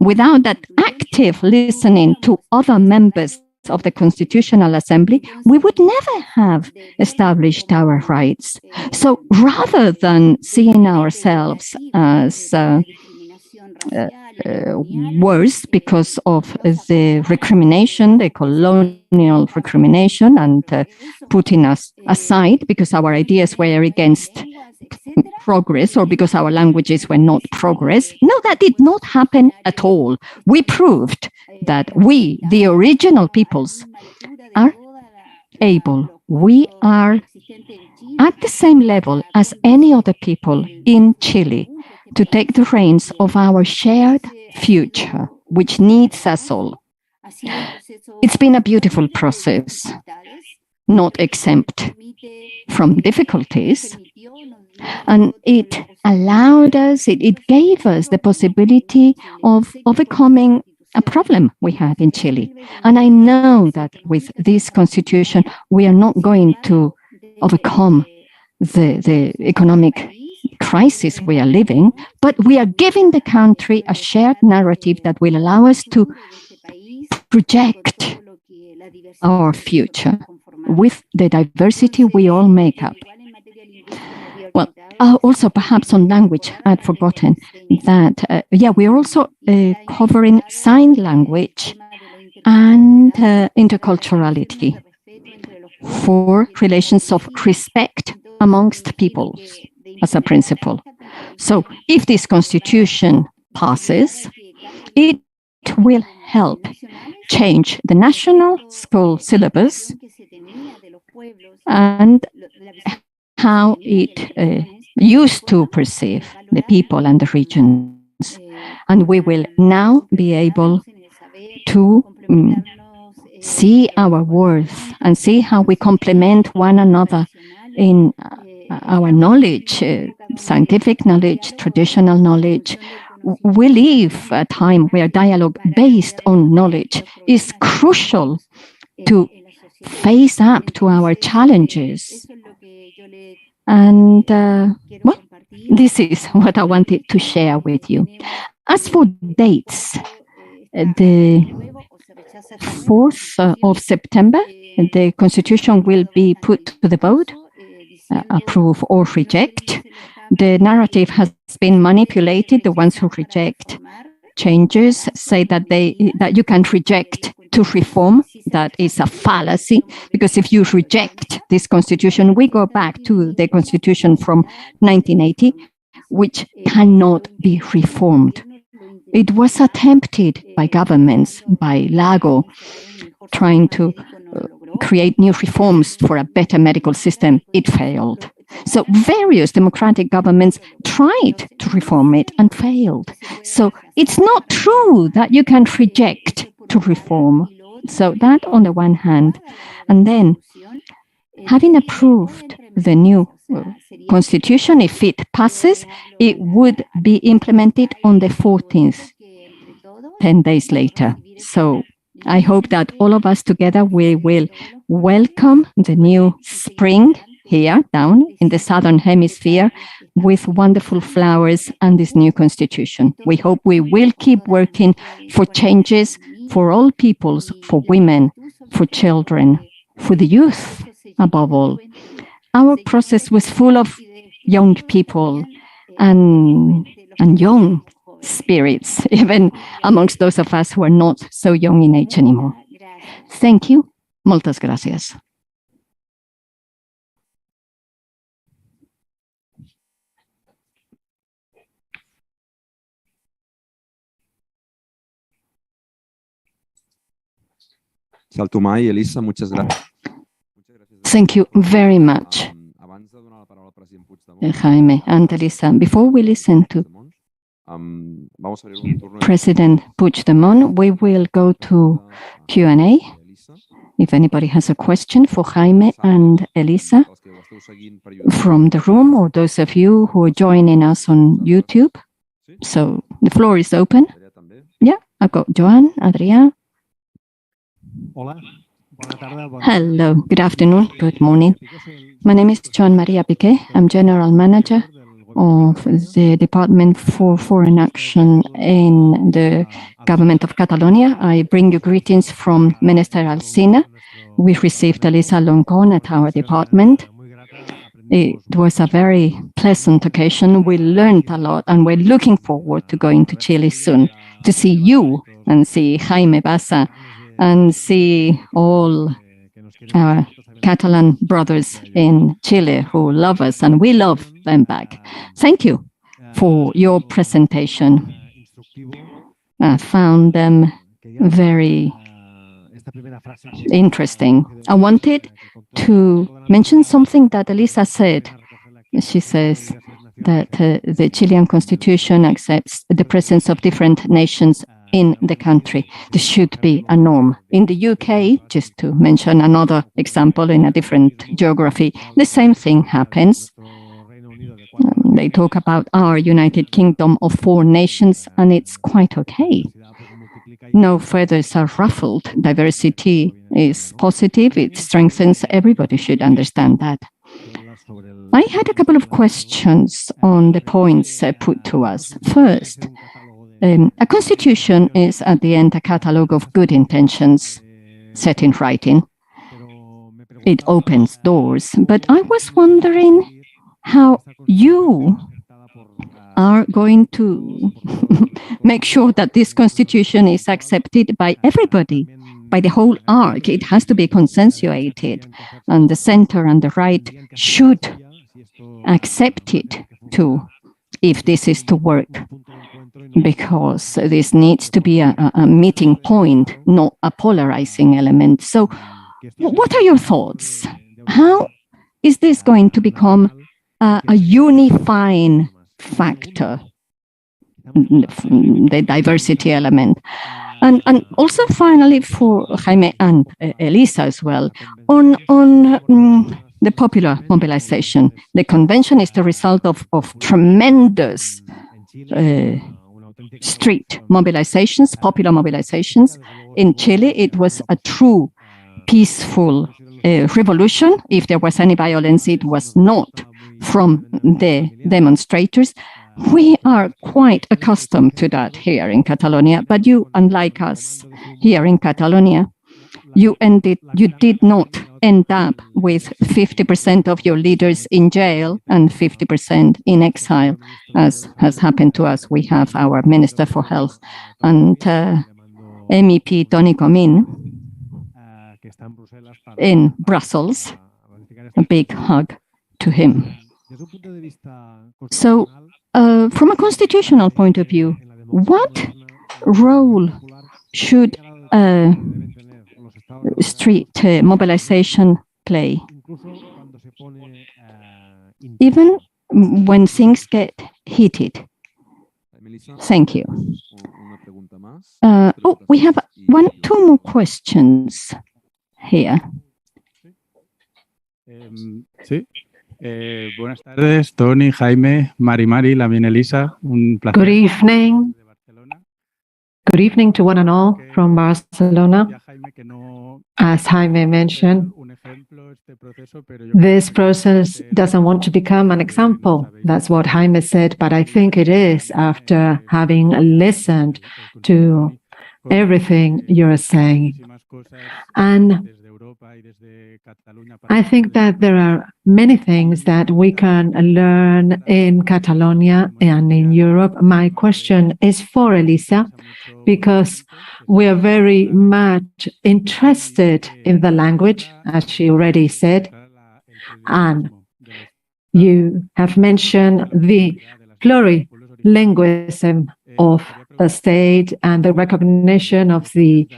without that active listening to other members of the Constitutional Assembly, we would never have established our rights. So rather than seeing ourselves as worse because of the recrimination, the colonial recrimination, and putting us aside because our ideas were against progress or because our languages were not progress. No, that did not happen at all. We proved that we, the original peoples, are able. We are at the same level as any other people in Chile to take the reins of our shared future, which needs us all. It's been a beautiful process, not exempt from difficulties, and it allowed us, it gave us the possibility of overcoming a problem we had in Chile. And I know that with this constitution, we are not going to overcome the economic crisis we are living, but we are giving the country a shared narrative that will allow us to project our future with the diversity we all make up. Well, also perhaps on language, I'd forgotten that, we're also covering sign language and interculturality for relations of respect amongst peoples as a principle. So if this constitution passes, it will help change the national school syllabus and how it used to perceive the people and the regions. And we will now be able to see our worth and see how we complement one another in our knowledge, scientific knowledge, traditional knowledge. We live a time where dialogue based on knowledge is crucial to face up to our challenges. And, this is what I wanted to share with you. As for dates, the 4th of September, the Constitution will be put to the vote, approve or reject. The narrative has been manipulated. The ones who reject changes say that you can reject to reform. That is a fallacy, because if you reject this Constitution, we go back to the Constitution from 1980, which cannot be reformed. It was attempted by governments, by Lago, trying to create new reforms for a better medical system. It failed. So various democratic governments tried to reform it and failed. So it's not true that you can reject to reform. So that on the one hand. And then, having approved the new Constitution, if it passes, it would be implemented on the 14th, 10 days later. So I hope that all of us together, we will welcome the new spring here down in the Southern Hemisphere with wonderful flowers and this new Constitution. We hope we will keep working for changes for all peoples, for women, for children, for the youth, above all. Our process was full of young people and young spirits, even amongst those of us who are not so young in age anymore. Thank you. Muchas gracias. Salto mai, Elisa, muchas gracias. Thank you very much, Jaime and Elisa. Before we listen to President Puigdemont, we will go to Q&A. If anybody has a question for Jaime and Elisa from the room, or those of you who are joining us on YouTube. So the floor is open. Yeah, I've got Joan, Adrián. Hello, good afternoon, good morning. My name is Joan Maria Piqué. I'm General Manager of the Department for Foreign Action in the Government of Catalonia. I bring you greetings from Minister Alsina. We received Elisa Loncón at our department. It was a very pleasant occasion. We learned a lot, and we're looking forward to going to Chile soon to see you and see Jaime Bassa and see all our Catalan brothers in Chile who love us, and we love them back. Thank you for your presentation. I found them very interesting. I wanted to mention something that Elisa said. She says that the Chilean Constitution accepts the presence of different nations in the country. This should be a norm. In the UK, just to mention another example in a different geography, the same thing happens. They talk about our United Kingdom of 4 nations, and it's quite okay. No feathers are ruffled. Diversity is positive. It strengthens. Everybody should understand that. I had a couple of questions on the points put to us. First, a constitution is at the end a catalogue of good intentions set in writing. It opens doors, but I was wondering how you are going to make sure that this constitution is accepted by everybody, by the whole arc. It has to be consensuated, and the center and the right should accept it too, if this is to work. Because this needs to be a meeting point, not a polarizing element. So what are your thoughts? How is this going to become a unifying factor, the diversity element? And also finally for Jaime and Elisa as well, on the popular mobilization. The convention is the result of tremendous street mobilizations, popular mobilizations. In Chile, it was a true peaceful revolution. If there was any violence, it was not from the demonstrators. We are quite accustomed to that here in Catalonia, but you, unlike us here in Catalonia, you did not end up with 50% of your leaders in jail and 50% in exile, as has happened to us. We have our Minister for Health and MEP Tony Comín in Brussels. A big hug to him. So, from a constitutional point of view, what role should street mobilization play, even when things get heated? Thank you. We have two more questions here. Sí. Buenas tardes, Tony, Jaime, Mari, Lamin, Elisa. Un placer. Good evening. Good evening to one and all from Barcelona. As Jaime mentioned, this process doesn't want to become an example. That's what Jaime said, but I think it is after having listened to everything you're saying. And I think that there are many things that we can learn in Catalonia and in Europe. My question is for Elisa, because we are very much interested in the language, as she already said, and you have mentioned the plurilingualism of the state and the recognition of the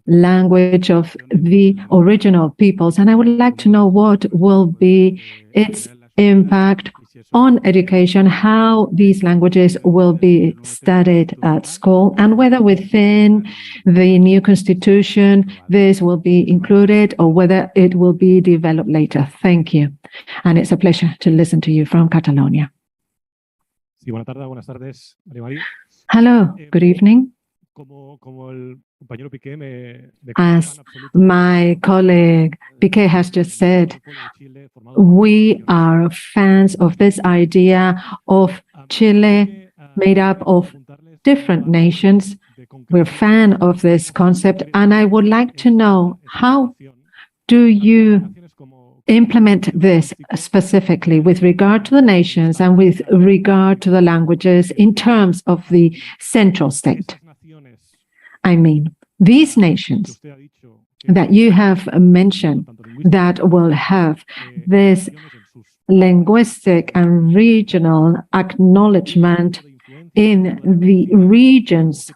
language of the original peoples. And I would like to know what will be its impact on education, how these languages will be studied at school, and whether within the new constitution this will be included or whether it will be developed later. Thank you. And it's a pleasure to listen to you from Catalonia. Hello, good evening. As my colleague Piqué has just said, we are fans of this idea of Chile made up of different nations. We're a fan of this concept, and I would like to know, how do you implement this specifically with regard to the nations and with regard to the languages in terms of the central state? I mean, these nations that you have mentioned that will have this linguistic and regional acknowledgement in the regions,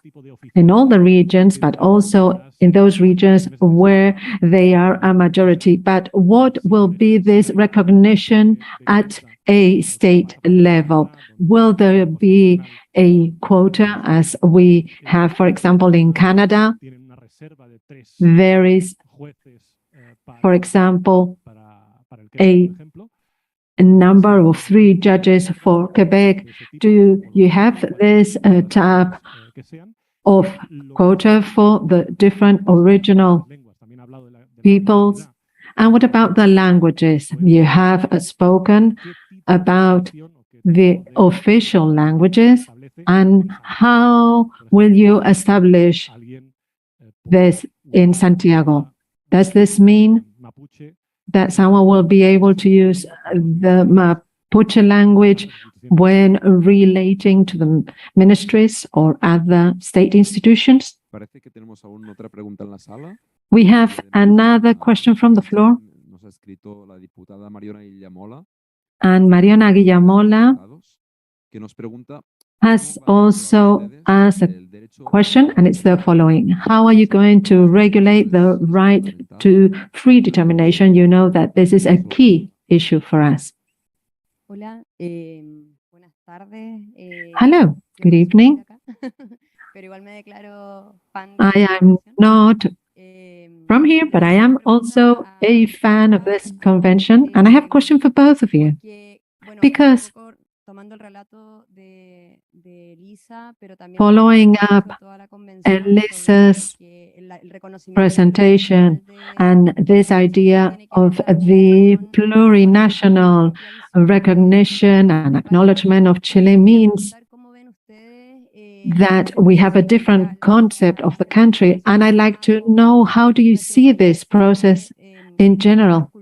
in all the regions, but also in those regions where they are a majority. But what will be this recognition at a state level? Will there be a quota as we have, for example, in Canada? There is, for example, a number of 3 judges for Quebec. Do you have this type of quota for the different original peoples? And what about the languages? You have spoken about the official languages, and how will you establish this in Santiago? Does this mean that someone will be able to use the Mapuche language when relating to the ministries or other state institutions? We have another question from the floor. And Mariana Guillamola has also asked a question, and it's the following. How are you going to regulate the right to free determination? You know that this is a key issue for us. Hello, good evening. I am not from here, but I am also a fan of this convention, and I have a question for both of you. Because following up Elisa's presentation and this idea of the plurinational recognition and acknowledgement of Chile means that we have a different concept of the country. And I'd like to know, how do you see this process in general,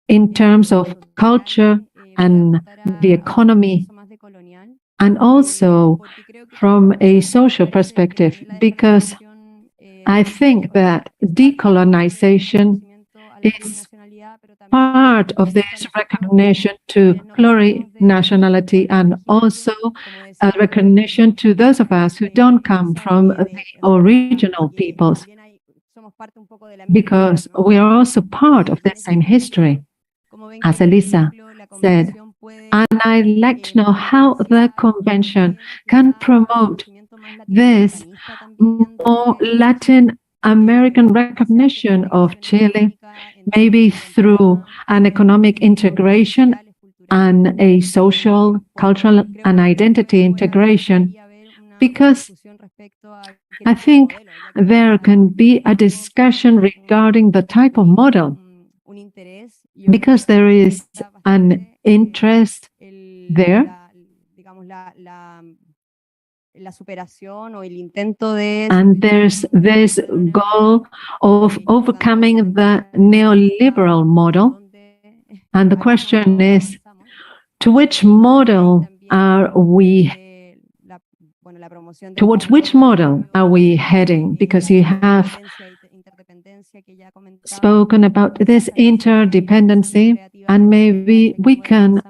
in terms of culture and the economy, and also from a social perspective? Because I think that decolonization is part of this recognition to plurinationality and also a recognition to those of us who don't come from the original peoples, because we are also part of the same history, as Elisa said. And I'd like to know how the convention can promote this more Latin American recognition of Chile, maybe through an economic integration and a social, cultural, and identity integration, because I think there can be a discussion regarding the type of model, because there is an interest there. And there's this goal of overcoming the neoliberal model. And the question is, to which model are we, towards which model are we heading? Because you have spoken about this interdependency, and maybe we can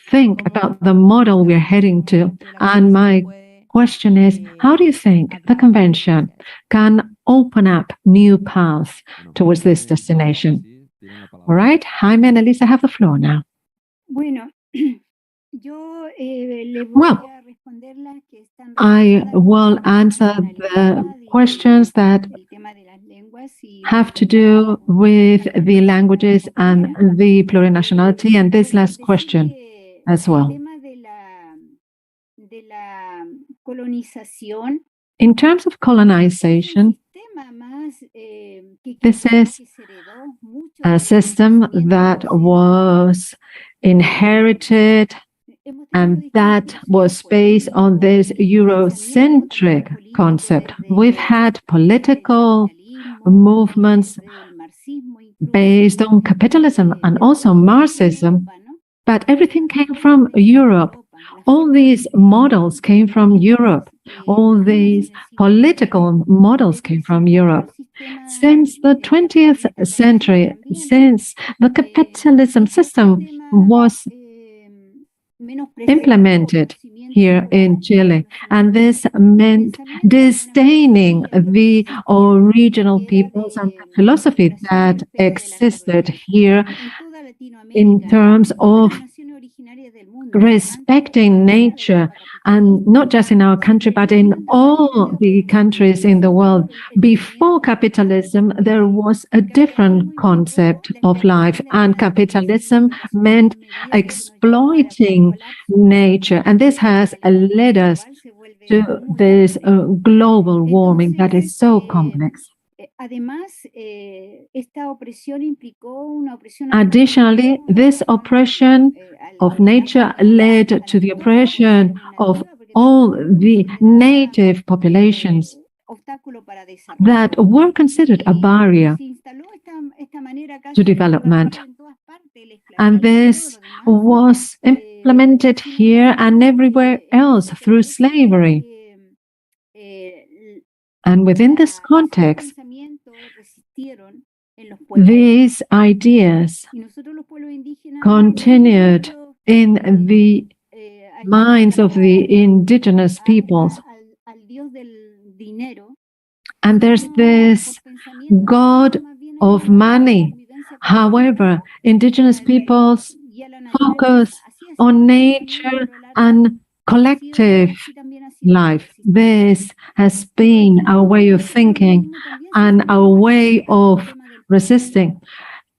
think about the model we're heading to. And my question is, how do you think the convention can open up new paths towards this destination? All right, Jaime and Elisa have the floor now. Well, I will answer the questions that have to do with the languages and the plurinationality, and this last question as well. In terms of colonization, this is a system that was inherited and that was based on this Eurocentric concept. We've had political movements based on capitalism and also Marxism, but everything came from Europe. All these models came from Europe. All these political models came from Europe. Since the 20th century, since the capitalism system was implemented here in Chile, and this meant disdaining the original peoples and the philosophy that existed here in terms of respecting nature, and not just in our country, but in all the countries in the world. Before capitalism, there was a different concept of life, and capitalism meant exploiting nature. And this has led us to this global warming that is so complex. Additionally, this oppression of nature led to the oppression of all the native populations that were considered a barrier to development. And this was implemented here and everywhere else through slavery. And within this context, these ideas continued in the minds of the indigenous peoples. And there's this god of money. However, indigenous peoples focus on nature and collective life. This has been our way of thinking and our way of resisting.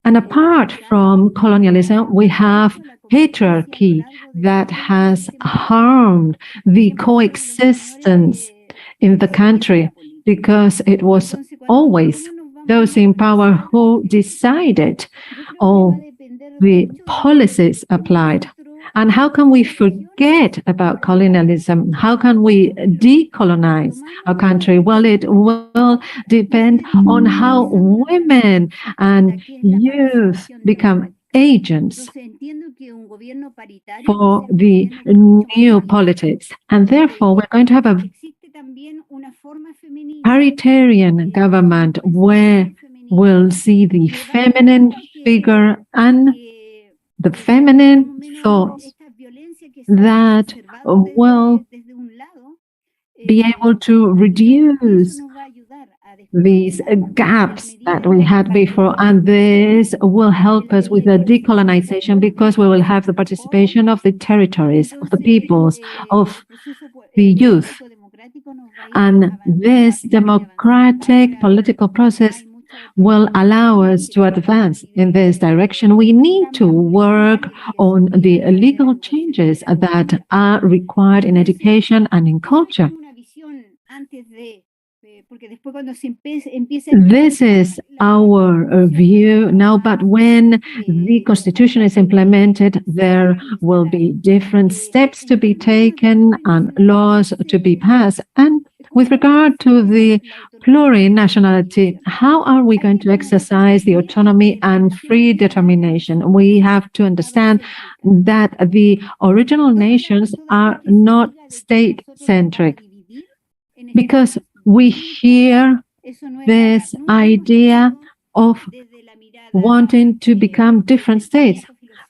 And apart from colonialism, we have patriarchy that has harmed the coexistence in the country, because it was always those in power who decided all the policies applied. And how can we forget about colonialism? How can we decolonize our country? Well, it will depend on how women and youth become agents for the new politics. And therefore, we're going to have a paritarian government where we'll see the feminine figure and the feminine thoughts that will be able to reduce these gaps that we had before. And this will help us with the decolonization, because we will have the participation of the territories, of the peoples, of the youth. And this democratic political process will allow us to advance in this direction. We need to work on the legal changes that are required in education and in culture. This is our view now, but when the Constitution is implemented, there will be different steps to be taken and laws to be passed. And with regard to the plurinationality, how are we going to exercise the autonomy and free determination? We have to understand that the original nations are not state-centric, because we hear this idea of wanting to become different states.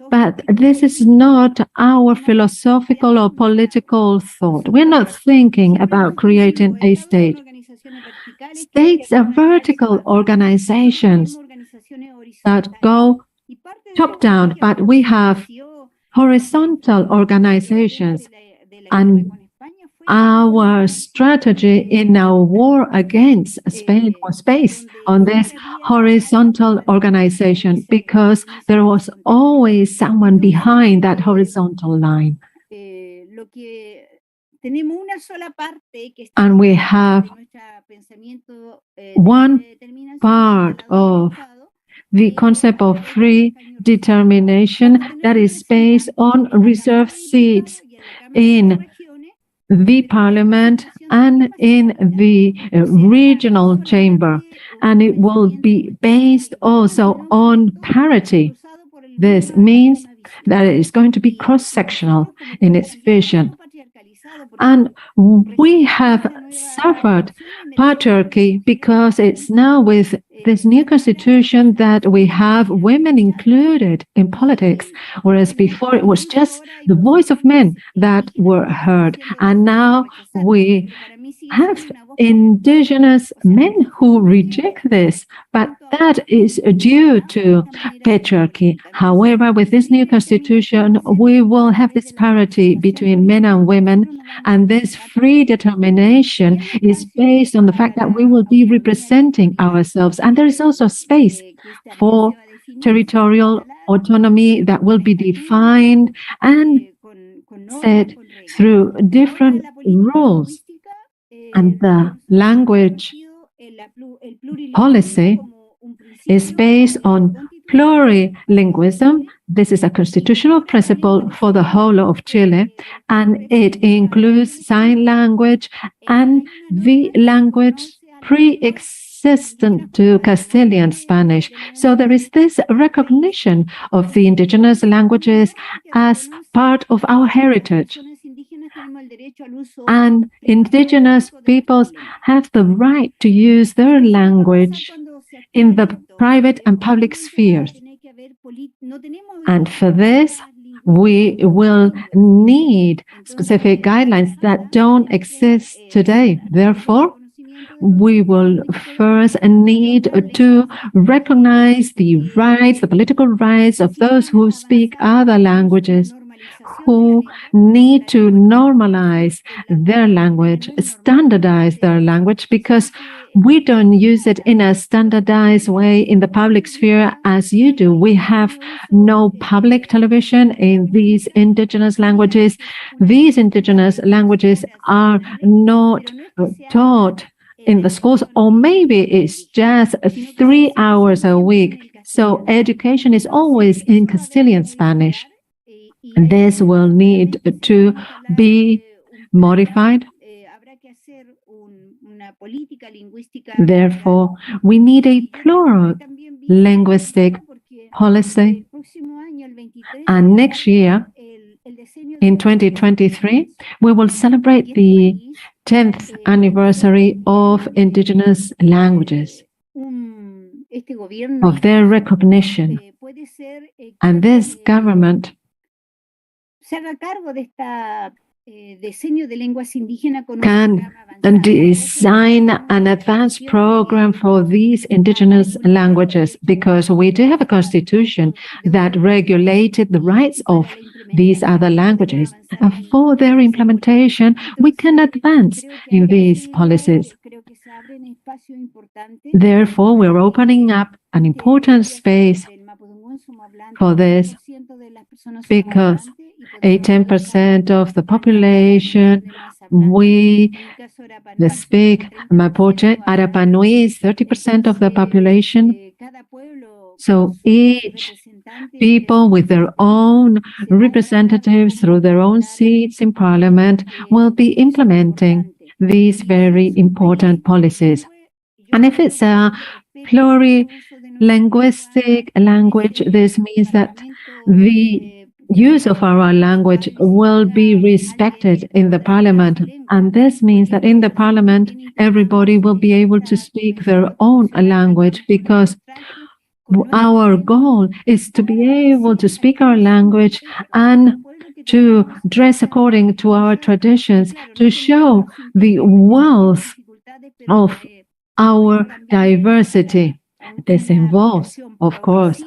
But this is not our philosophical or political thought. We're not thinking about creating a state. States are vertical organizations that go top down, but we have horizontal organizations. And our strategy in our war against Spain was based on this horizontal organization, because there was always someone behind that horizontal line. And we have one part of the concept of free determination that is based on reserved seats in the parliament and in the regional chamber. And it will be based also on parity. This means that it is going to be cross-sectional in its vision. And we have suffered patriarchy because it's now with this new constitution that we have women included in politics, whereas before it was just the voice of men that were heard. And now we have indigenous men who reject this, but that is due to patriarchy. However, with this new constitution, we will have this parity between men and women, and this free determination is based on the fact that we will be representing ourselves. And there is also space for territorial autonomy that will be defined and set through different rules. And the language policy is based on plurilingualism. This is a constitutional principle for the whole of Chile, and it includes sign language and the language pre-existent to Castilian Spanish. So there is this recognition of the indigenous languages as part of our heritage. And indigenous peoples have the right to use their language in the private and public spheres. And for this, we will need specific guidelines that don't exist today. Therefore, we will first need to recognize the rights, the political rights of those who speak other languages. who need to normalize their language, standardize their language, because we don't use it in a standardized way in the public sphere as you do. We have no public television in these indigenous languages. These indigenous languages are not taught in the schools, or maybe it's just 3 hours a week. So education is always in Castilian Spanish. And this will need to be modified. Therefore, we need a plural linguistic policy. And next year, in 2023, we will celebrate the 10th anniversary of indigenous languages, of their recognition. And this government can design an advanced program for these indigenous languages, because we do have a constitution that regulated the rights of these other languages. And for their implementation, we can advance in these policies. Therefore, we're opening up an important space for this, because 10% of the population, we speak Mapuche. Arapanui is 30% of the population. So each people with their own representatives through their own seats in parliament will be implementing these very important policies. And if it's a plurilinguistic language, this means that the use of our language will be respected in the parliament. And this means that in the parliament, everybody will be able to speak their own language, because our goal is to be able to speak our language and to dress according to our traditions, to show the wealth of our diversity. This involves, of course,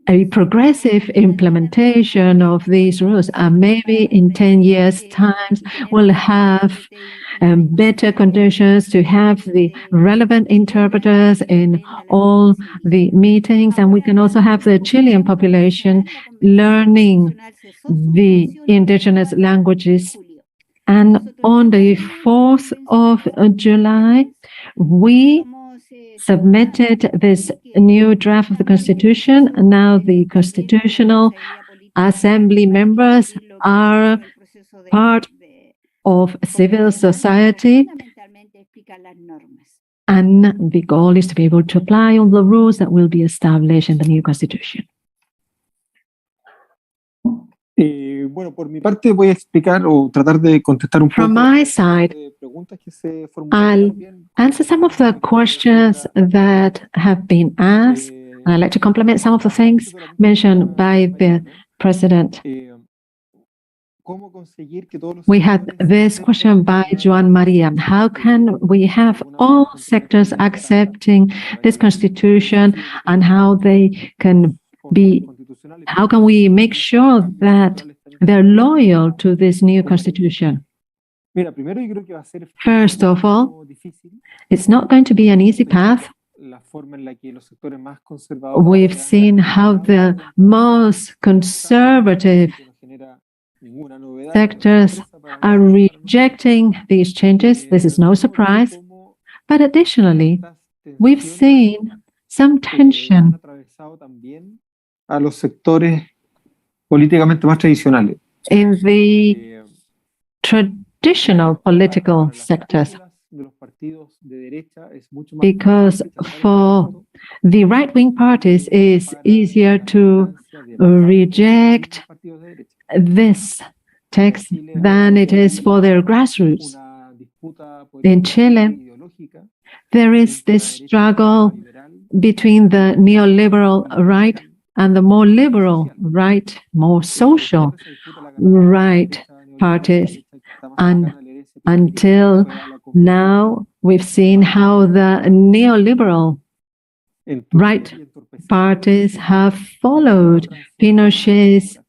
a progressive implementation of these rules. And maybe in 10 years' time, we'll have better conditions to have the relevant interpreters in all the meetings. And we can also have the Chilean population learning the indigenous languages. And on the 4th of July, we submitted this new draft of the Constitution. And now the Constitutional Assembly members are part of civil society. And the goal is to be able to apply all the rules that will be established in the new Constitution. Bueno, por mi parte voy a explicar o tratar de contestar un poco. From my side, I'll answer some of the questions that have been asked. I'd like to complement some of the things mentioned by the President. We had this question by Joan Maria. How can we have all sectors accepting this Constitution, and how they can be, how can we make sure that they're loyal to this new Constitution? First of all, it's not going to be an easy path. We've seen how the most conservative sectors are rejecting these changes. This is no surprise. But additionally, we've seen some tension in the traditional political sectors, because for the right-wing parties it's easier to reject this text than it is for their grassroots. In Chile, there is this struggle between the neoliberal right and the more liberal right, more social right parties. And until now, we've seen how the neoliberal right parties have followed Pinochet's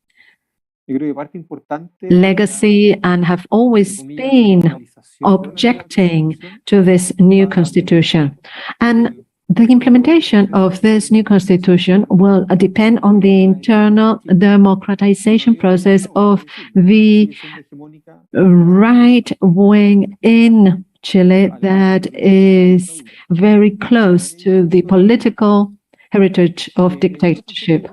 legacy and have always been objecting to this new constitution. And the implementation of this new constitution will depend on the internal democratization process of the right wing in Chile that is very close to the political heritage of dictatorship.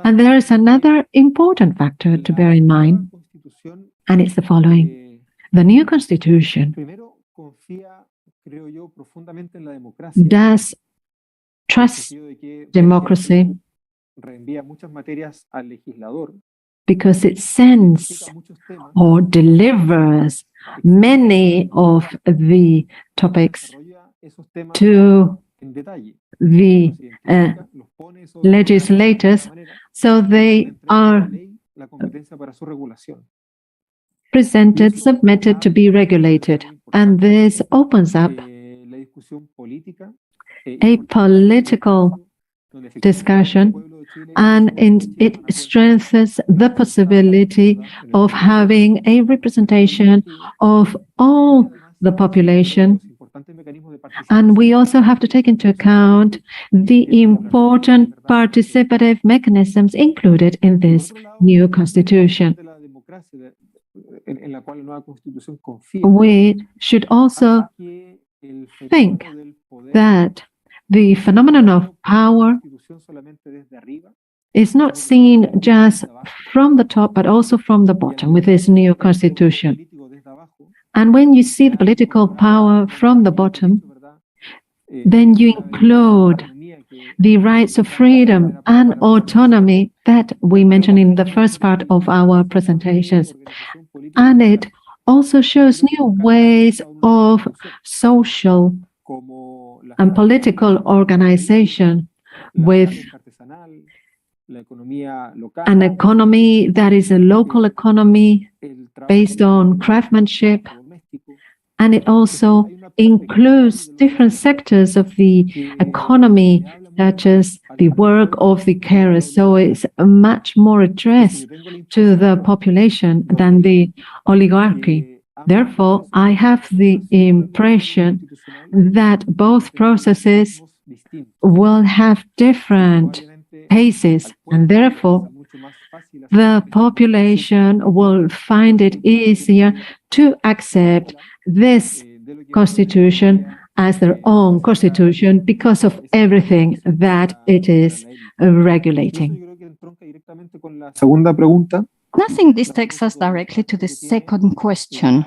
And there is another important factor to bear in mind, and it's the following. The new constitution does trust democracy because it sends or delivers many of the topics to the legislators, so they are presented, submitted to be regulated. And this opens up a political discussion, and it strengthens the possibility of having a representation of all the population. And we also have to take into account the important participative mechanisms included in this new constitution. We should also think that the phenomenon of power is not seen just from the top, but also from the bottom with this new constitution. And when you see the political power from the bottom, then you include the rights of freedom and autonomy that we mentioned in the first part of our presentations. And it also shows new ways of social and political organization with an economy that is a local economy based on craftsmanship, and it also includes different sectors of the economy, such as the work of the carers. So it's much more addressed to the population than the oligarchy. Therefore, I have the impression that both processes will have different paces, and therefore the population will find it easier to accept this constitution as their own constitution because of everything that it is regulating. I think this takes us directly to the second question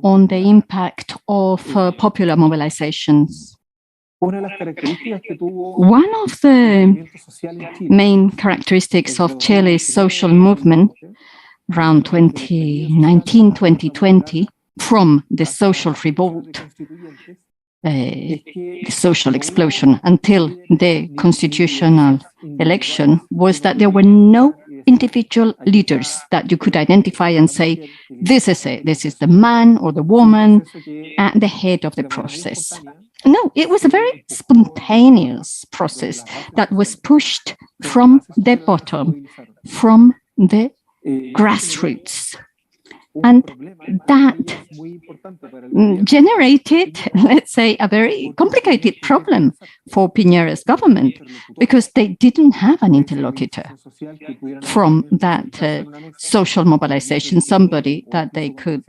on the impact of popular mobilizations. One of the main characteristics of Chile's social movement around 2019-2020, from the social revolt, the social explosion, until the constitutional election, was that there were no individual leaders that you could identify and say, this is it, this is the man or the woman at the head of the process. No, it was a very spontaneous process that was pushed from the bottom, from the grassroots. And that generated, let's say, a very complicated problem for Piñera's government, because they didn't have an interlocutor from that social mobilization, somebody that they could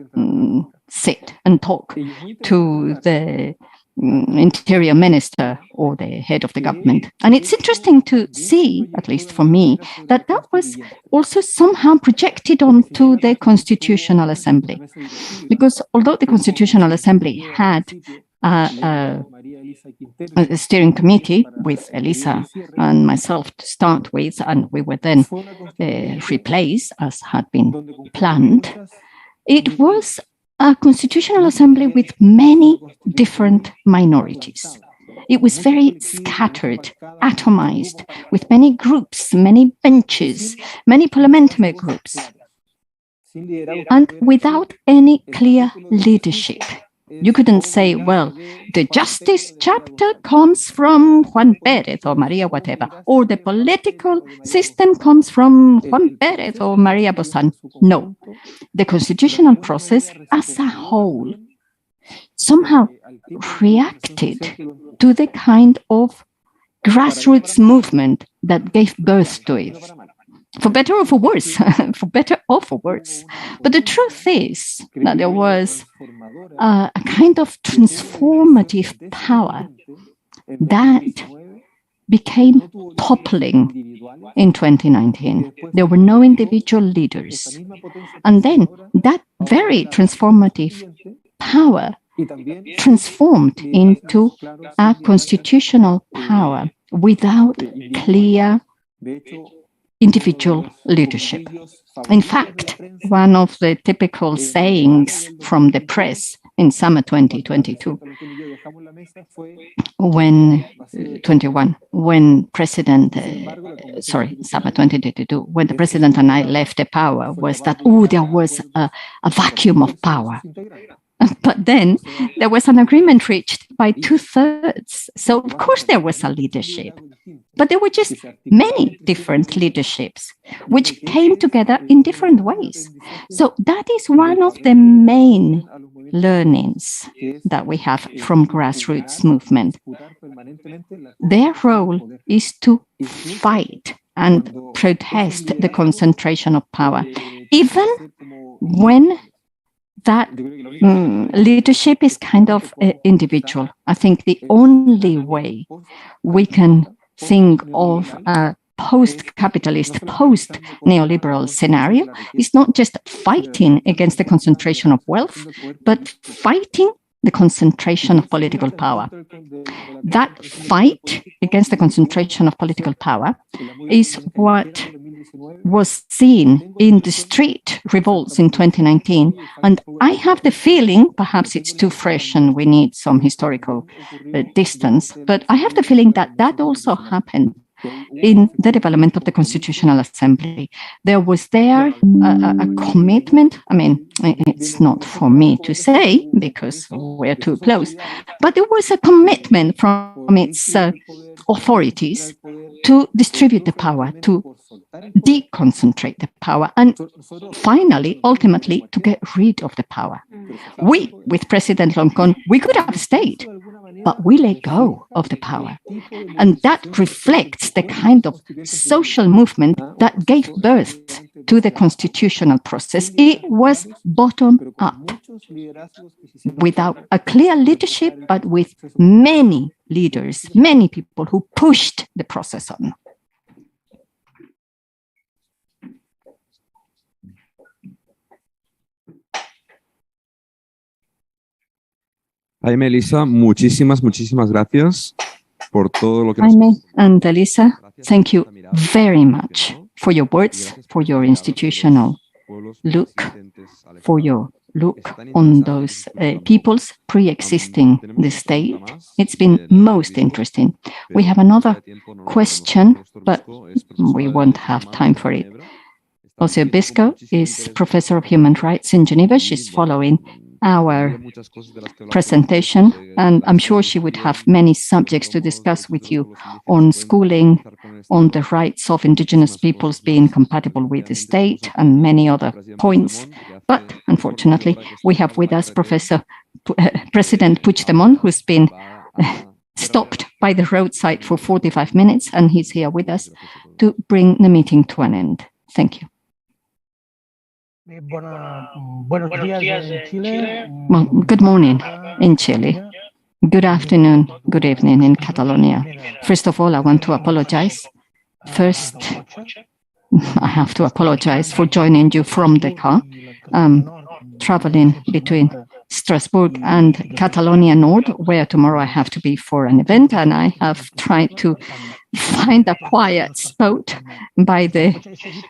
sit and talk to the interior minister or the head of the government. And it's interesting to see, at least for me, that that was also somehow projected onto the Constitutional Assembly. Because although the Constitutional Assembly had a steering committee with Elisa and myself to start with, and we were then replaced as had been planned, it was a constitutional assembly with many different minorities. It was very scattered, atomized, with many groups, many benches, many parliamentary groups, and without any clear leadership. You couldn't say, well, the justice chapter comes from Juan Pérez or Maria whatever, or the political system comes from Juan Pérez or Maria Bossan. No, the constitutional process as a whole somehow reacted to the kind of grassroots movement that gave birth to it. For better or for worse, for better or for worse. But the truth is that there was a kind of transformative power that became toppling in 2019. There were no individual leaders. And then that very transformative power transformed into a constitutional power without clear individual leadership. In fact, one of the typical sayings from the press in summer 2022, when summer 2022, when the president and I left the power, was that, there was a vacuum of power. But then there was an agreement reached by 2/3. So, of course, there was a leadership. But there were just many different leaderships which came together in different ways. So that is one of the main learnings that we have from grassroots movement. Their role is to fight and protest the concentration of power, even when that leadership is kind of individual. I think the only way we can think of a post-capitalist, post-neoliberal scenario is not just fighting against the concentration of wealth, but fighting the concentration of political power. That fight against the concentration of political power is what was seen in the street revolts in 2019. And I have the feeling, perhaps it's too fresh and we need some historical distance, but I have the feeling that that also happened in the development of the Constitutional Assembly. There was a commitment. I mean, it's not for me to say because we're too close, but there was a commitment from its authorities to distribute the power, to deconcentrate the power, and finally, ultimately, to get rid of the power. We, with President Loncón, we could have stayed, but we let go of the power. And that reflects the kind of social movement that gave birth to the constitutional process. It was bottom up, without a clear leadership, but with many leaders, many people who pushed the process on. Jaime, Elisa, muchísimas gracias por todo lo que Jaime and Elisa, thank you very much for your words, for your institutional look, for your look on those peoples pre-existing the state. It's been most interesting. We have another question, but we won't have time for it. Ocio Bisco is Professor of Human Rights in Geneva. She's following our presentation, and I'm sure she would have many subjects to discuss with you on schooling, on the rights of indigenous peoples being compatible with the state, and many other points. But unfortunately, we have with us President Puigdemont, who's been stopped by the roadside for 45 minutes, and he's here with us to bring the meeting to an end. Thank you. Well, good morning in Chile. Good afternoon, good evening in Catalonia. First of all, I want to apologize. First, I have to apologize for joining you from the car. Traveling between Strasbourg and Catalonia North, where tomorrow I have to be for an event, and I have tried to find a quiet spot by the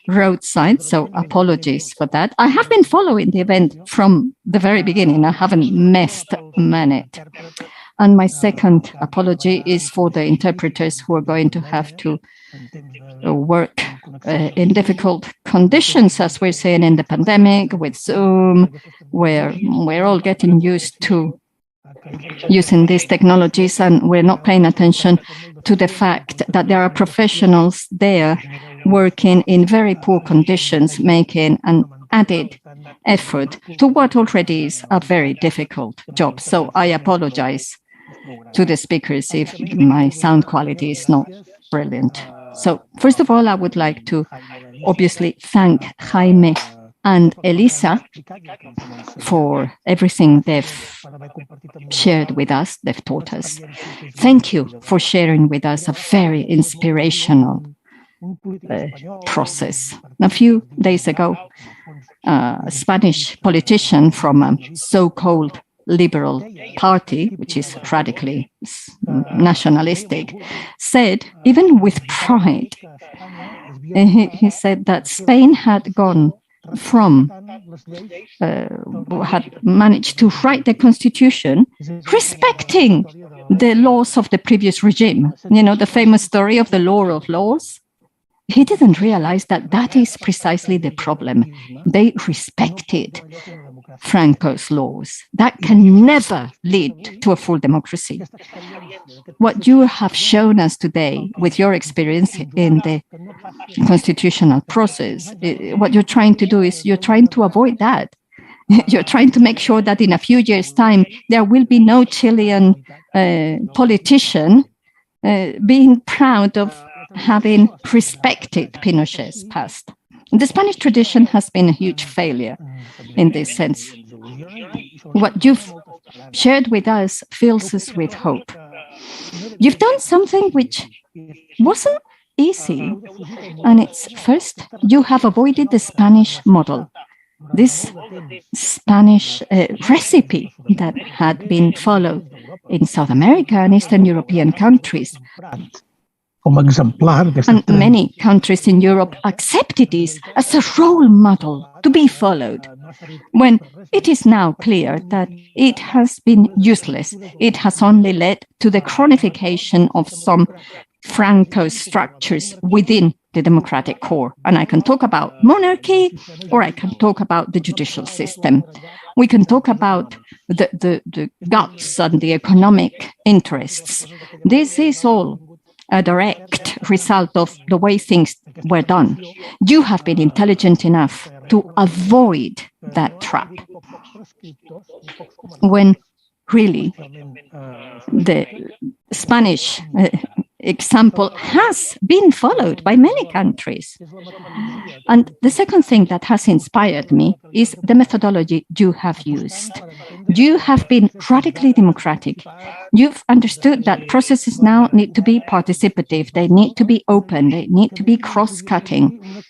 roadside, so apologies for that. I have been following the event from the very beginning. I haven't missed a minute. And my second apology is for the interpreters who are going to have to work in difficult conditions, as we're seeing in the pandemic with Zoom, where we're all getting used to using these technologies, and we're not paying attention to the fact that there are professionals there working in very poor conditions, making an added effort to what already is a very difficult job. So I apologize to the speakers if my sound quality is not brilliant. So first of all, I would like to obviously thank Jaime and Elisa for everything they've shared with us, they've taught us. Thank you for sharing with us a very inspirational process. A few days ago, a Spanish politician from a so-called liberal party, which is radically nationalistic, said, even with pride, he said that Spain had gone from, had managed to write the constitution respecting the laws of the previous regime. You know, the famous story of the law of laws. He didn't realize that that is precisely the problem. They respected Franco's laws. That can never lead to a full democracy. What you have shown us today with your experience in the constitutional process, what you're trying to do is you're trying to avoid that. You're trying to make sure that in a few years' time, there will be no Chilean politician being proud of having respected Pinochet's past. The Spanish tradition has been a huge failure in this sense. What you've shared with us fills us with hope. You've done something which wasn't easy, and it's first, you have avoided the Spanish model, this Spanish recipe that had been followed in South America and Eastern European countries. And many countries in Europe accepted this as a role model to be followed, when it is now clear that it has been useless. It has only led to the chronification of some Franco structures within the democratic core. And I can talk about monarchy, or I can talk about the judicial system. We can talk about the guts and the economic interests. This is all a direct result of the way things were done. You have been intelligent enough to avoid that trap, when really the Spanish example has been followed by many countries. And the second thing that has inspired me is the methodology you have used. You have been radically democratic. You've understood that processes now need to be participative, they need to be open, they need to be cross-cutting.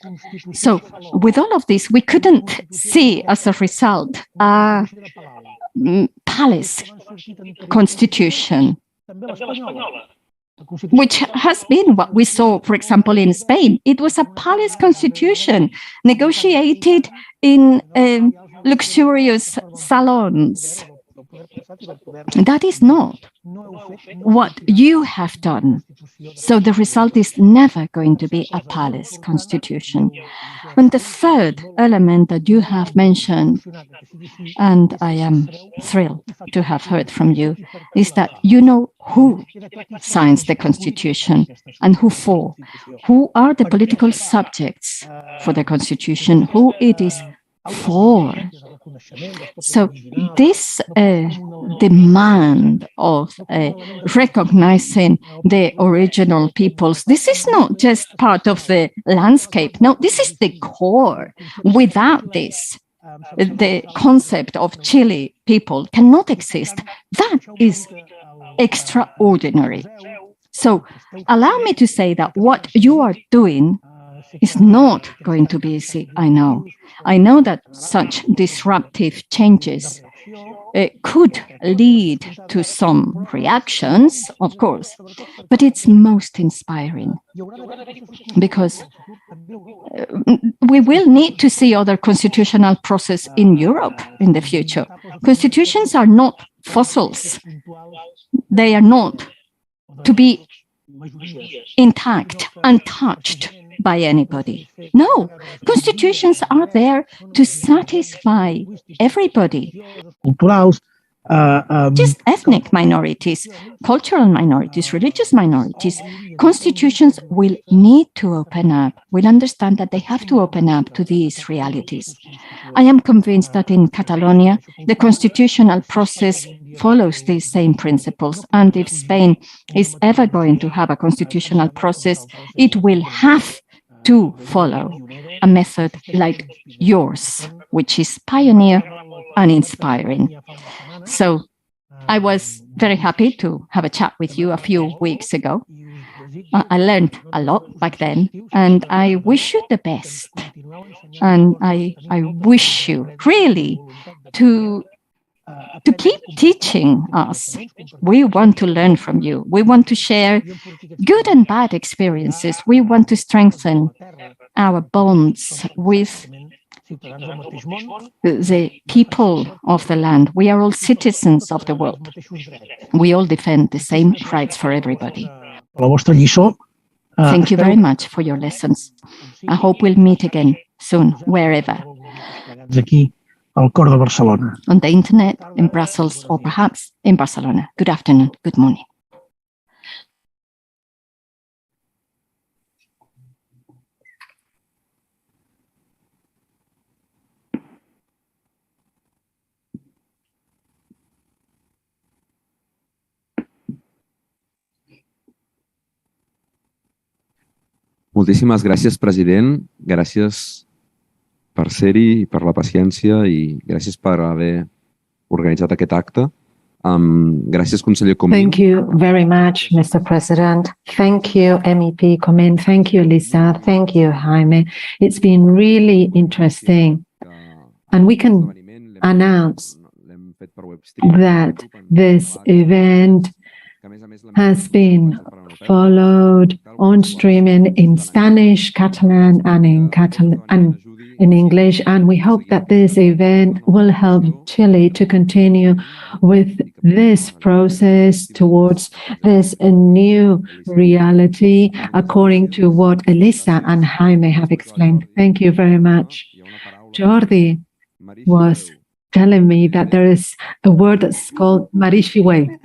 So with all of this, we couldn't see as a result a palace constitution, which has been what we saw, for example, in Spain. It was a palace constitution negotiated in luxurious salons. That is not what you have done. So the result is never going to be a palace constitution. And the third element that you have mentioned, and I am thrilled to have heard from you, is that you know who signs the constitution and who for. Who are the political subjects for the constitution, who it is for. So this demand of recognizing the original peoples, this is not just part of the landscape. No, this is the core. Without this, the concept of Chile people cannot exist. That is extraordinary. So allow me to say that what you are doing is not going to be easy, I know. I know that such disruptive changes could lead to some reactions, of course, but it's most inspiring, because we will need to see other constitutional process in Europe in the future. Constitutions are not fossils. They are not to be intact, untouched by anybody. No, constitutions are there to satisfy everybody. just ethnic minorities, cultural minorities, religious minorities, constitutions will need to open up, will understand that they have to open up to these realities. I am convinced that in Catalonia, the constitutional process follows these same principles. And if Spain is ever going to have a constitutional process, it will have to follow a method like yours, which is pioneer and inspiring. So I was very happy to have a chat with you a few weeks ago. I learned a lot back then, and I wish you the best. And I wish you really to keep teaching us. We want to learn from you. We want to share good and bad experiences. We want to strengthen our bonds with the people of the land. We are all citizens of the world. We all defend the same rights for everybody. Thank you very much for your lessons. I hope we'll meet again soon, wherever. On the internet, in Brussels, or perhaps in Barcelona. Good afternoon, good morning. Moltíssimes gràcies, president. Gràcies per ser-hi i per la paciència i gràcies per haver organitzat aquest acte. Gràcies, conseller Comín. Thank you very much, Mr. President. Thank you, MEP Comín. Thank you, Elisa. Thank you, Jaime. It's been really interesting. And we can announce that this event has been followed on streaming in Spanish, Catalan, and in English, and we hope that this event will help Chile to continue with this process towards this new reality, according to what Elisa and Jaime have explained. Thank you very much. Jordi was telling me that there is a word that's called Marishiwe.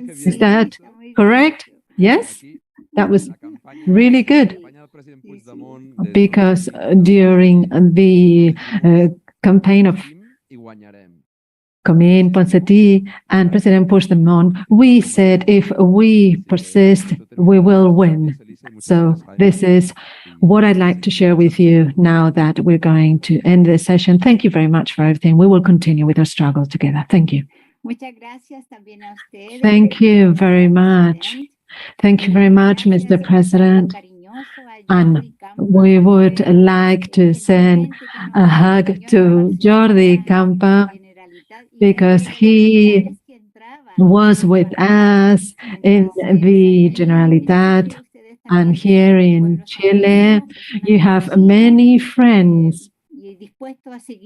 Is that correct? Yes? That was really good. Because during the campaign of Comín, Ponseti, and President Puigdemont, we said if we persist, we will win. So this is what I'd like to share with you now that we're going to end this session. Thank you very much for everything. We will continue with our struggle together. Thank you. Thank you very much. Thank you very much, Mr. President. And we would like to send a hug to Jordi Campa because he was with us in the Generalitat and here in Chile. You have many friends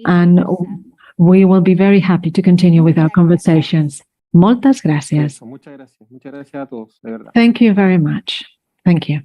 and we will be very happy to continue with our conversations. Muchas gracias. Thank you very much. Thank you.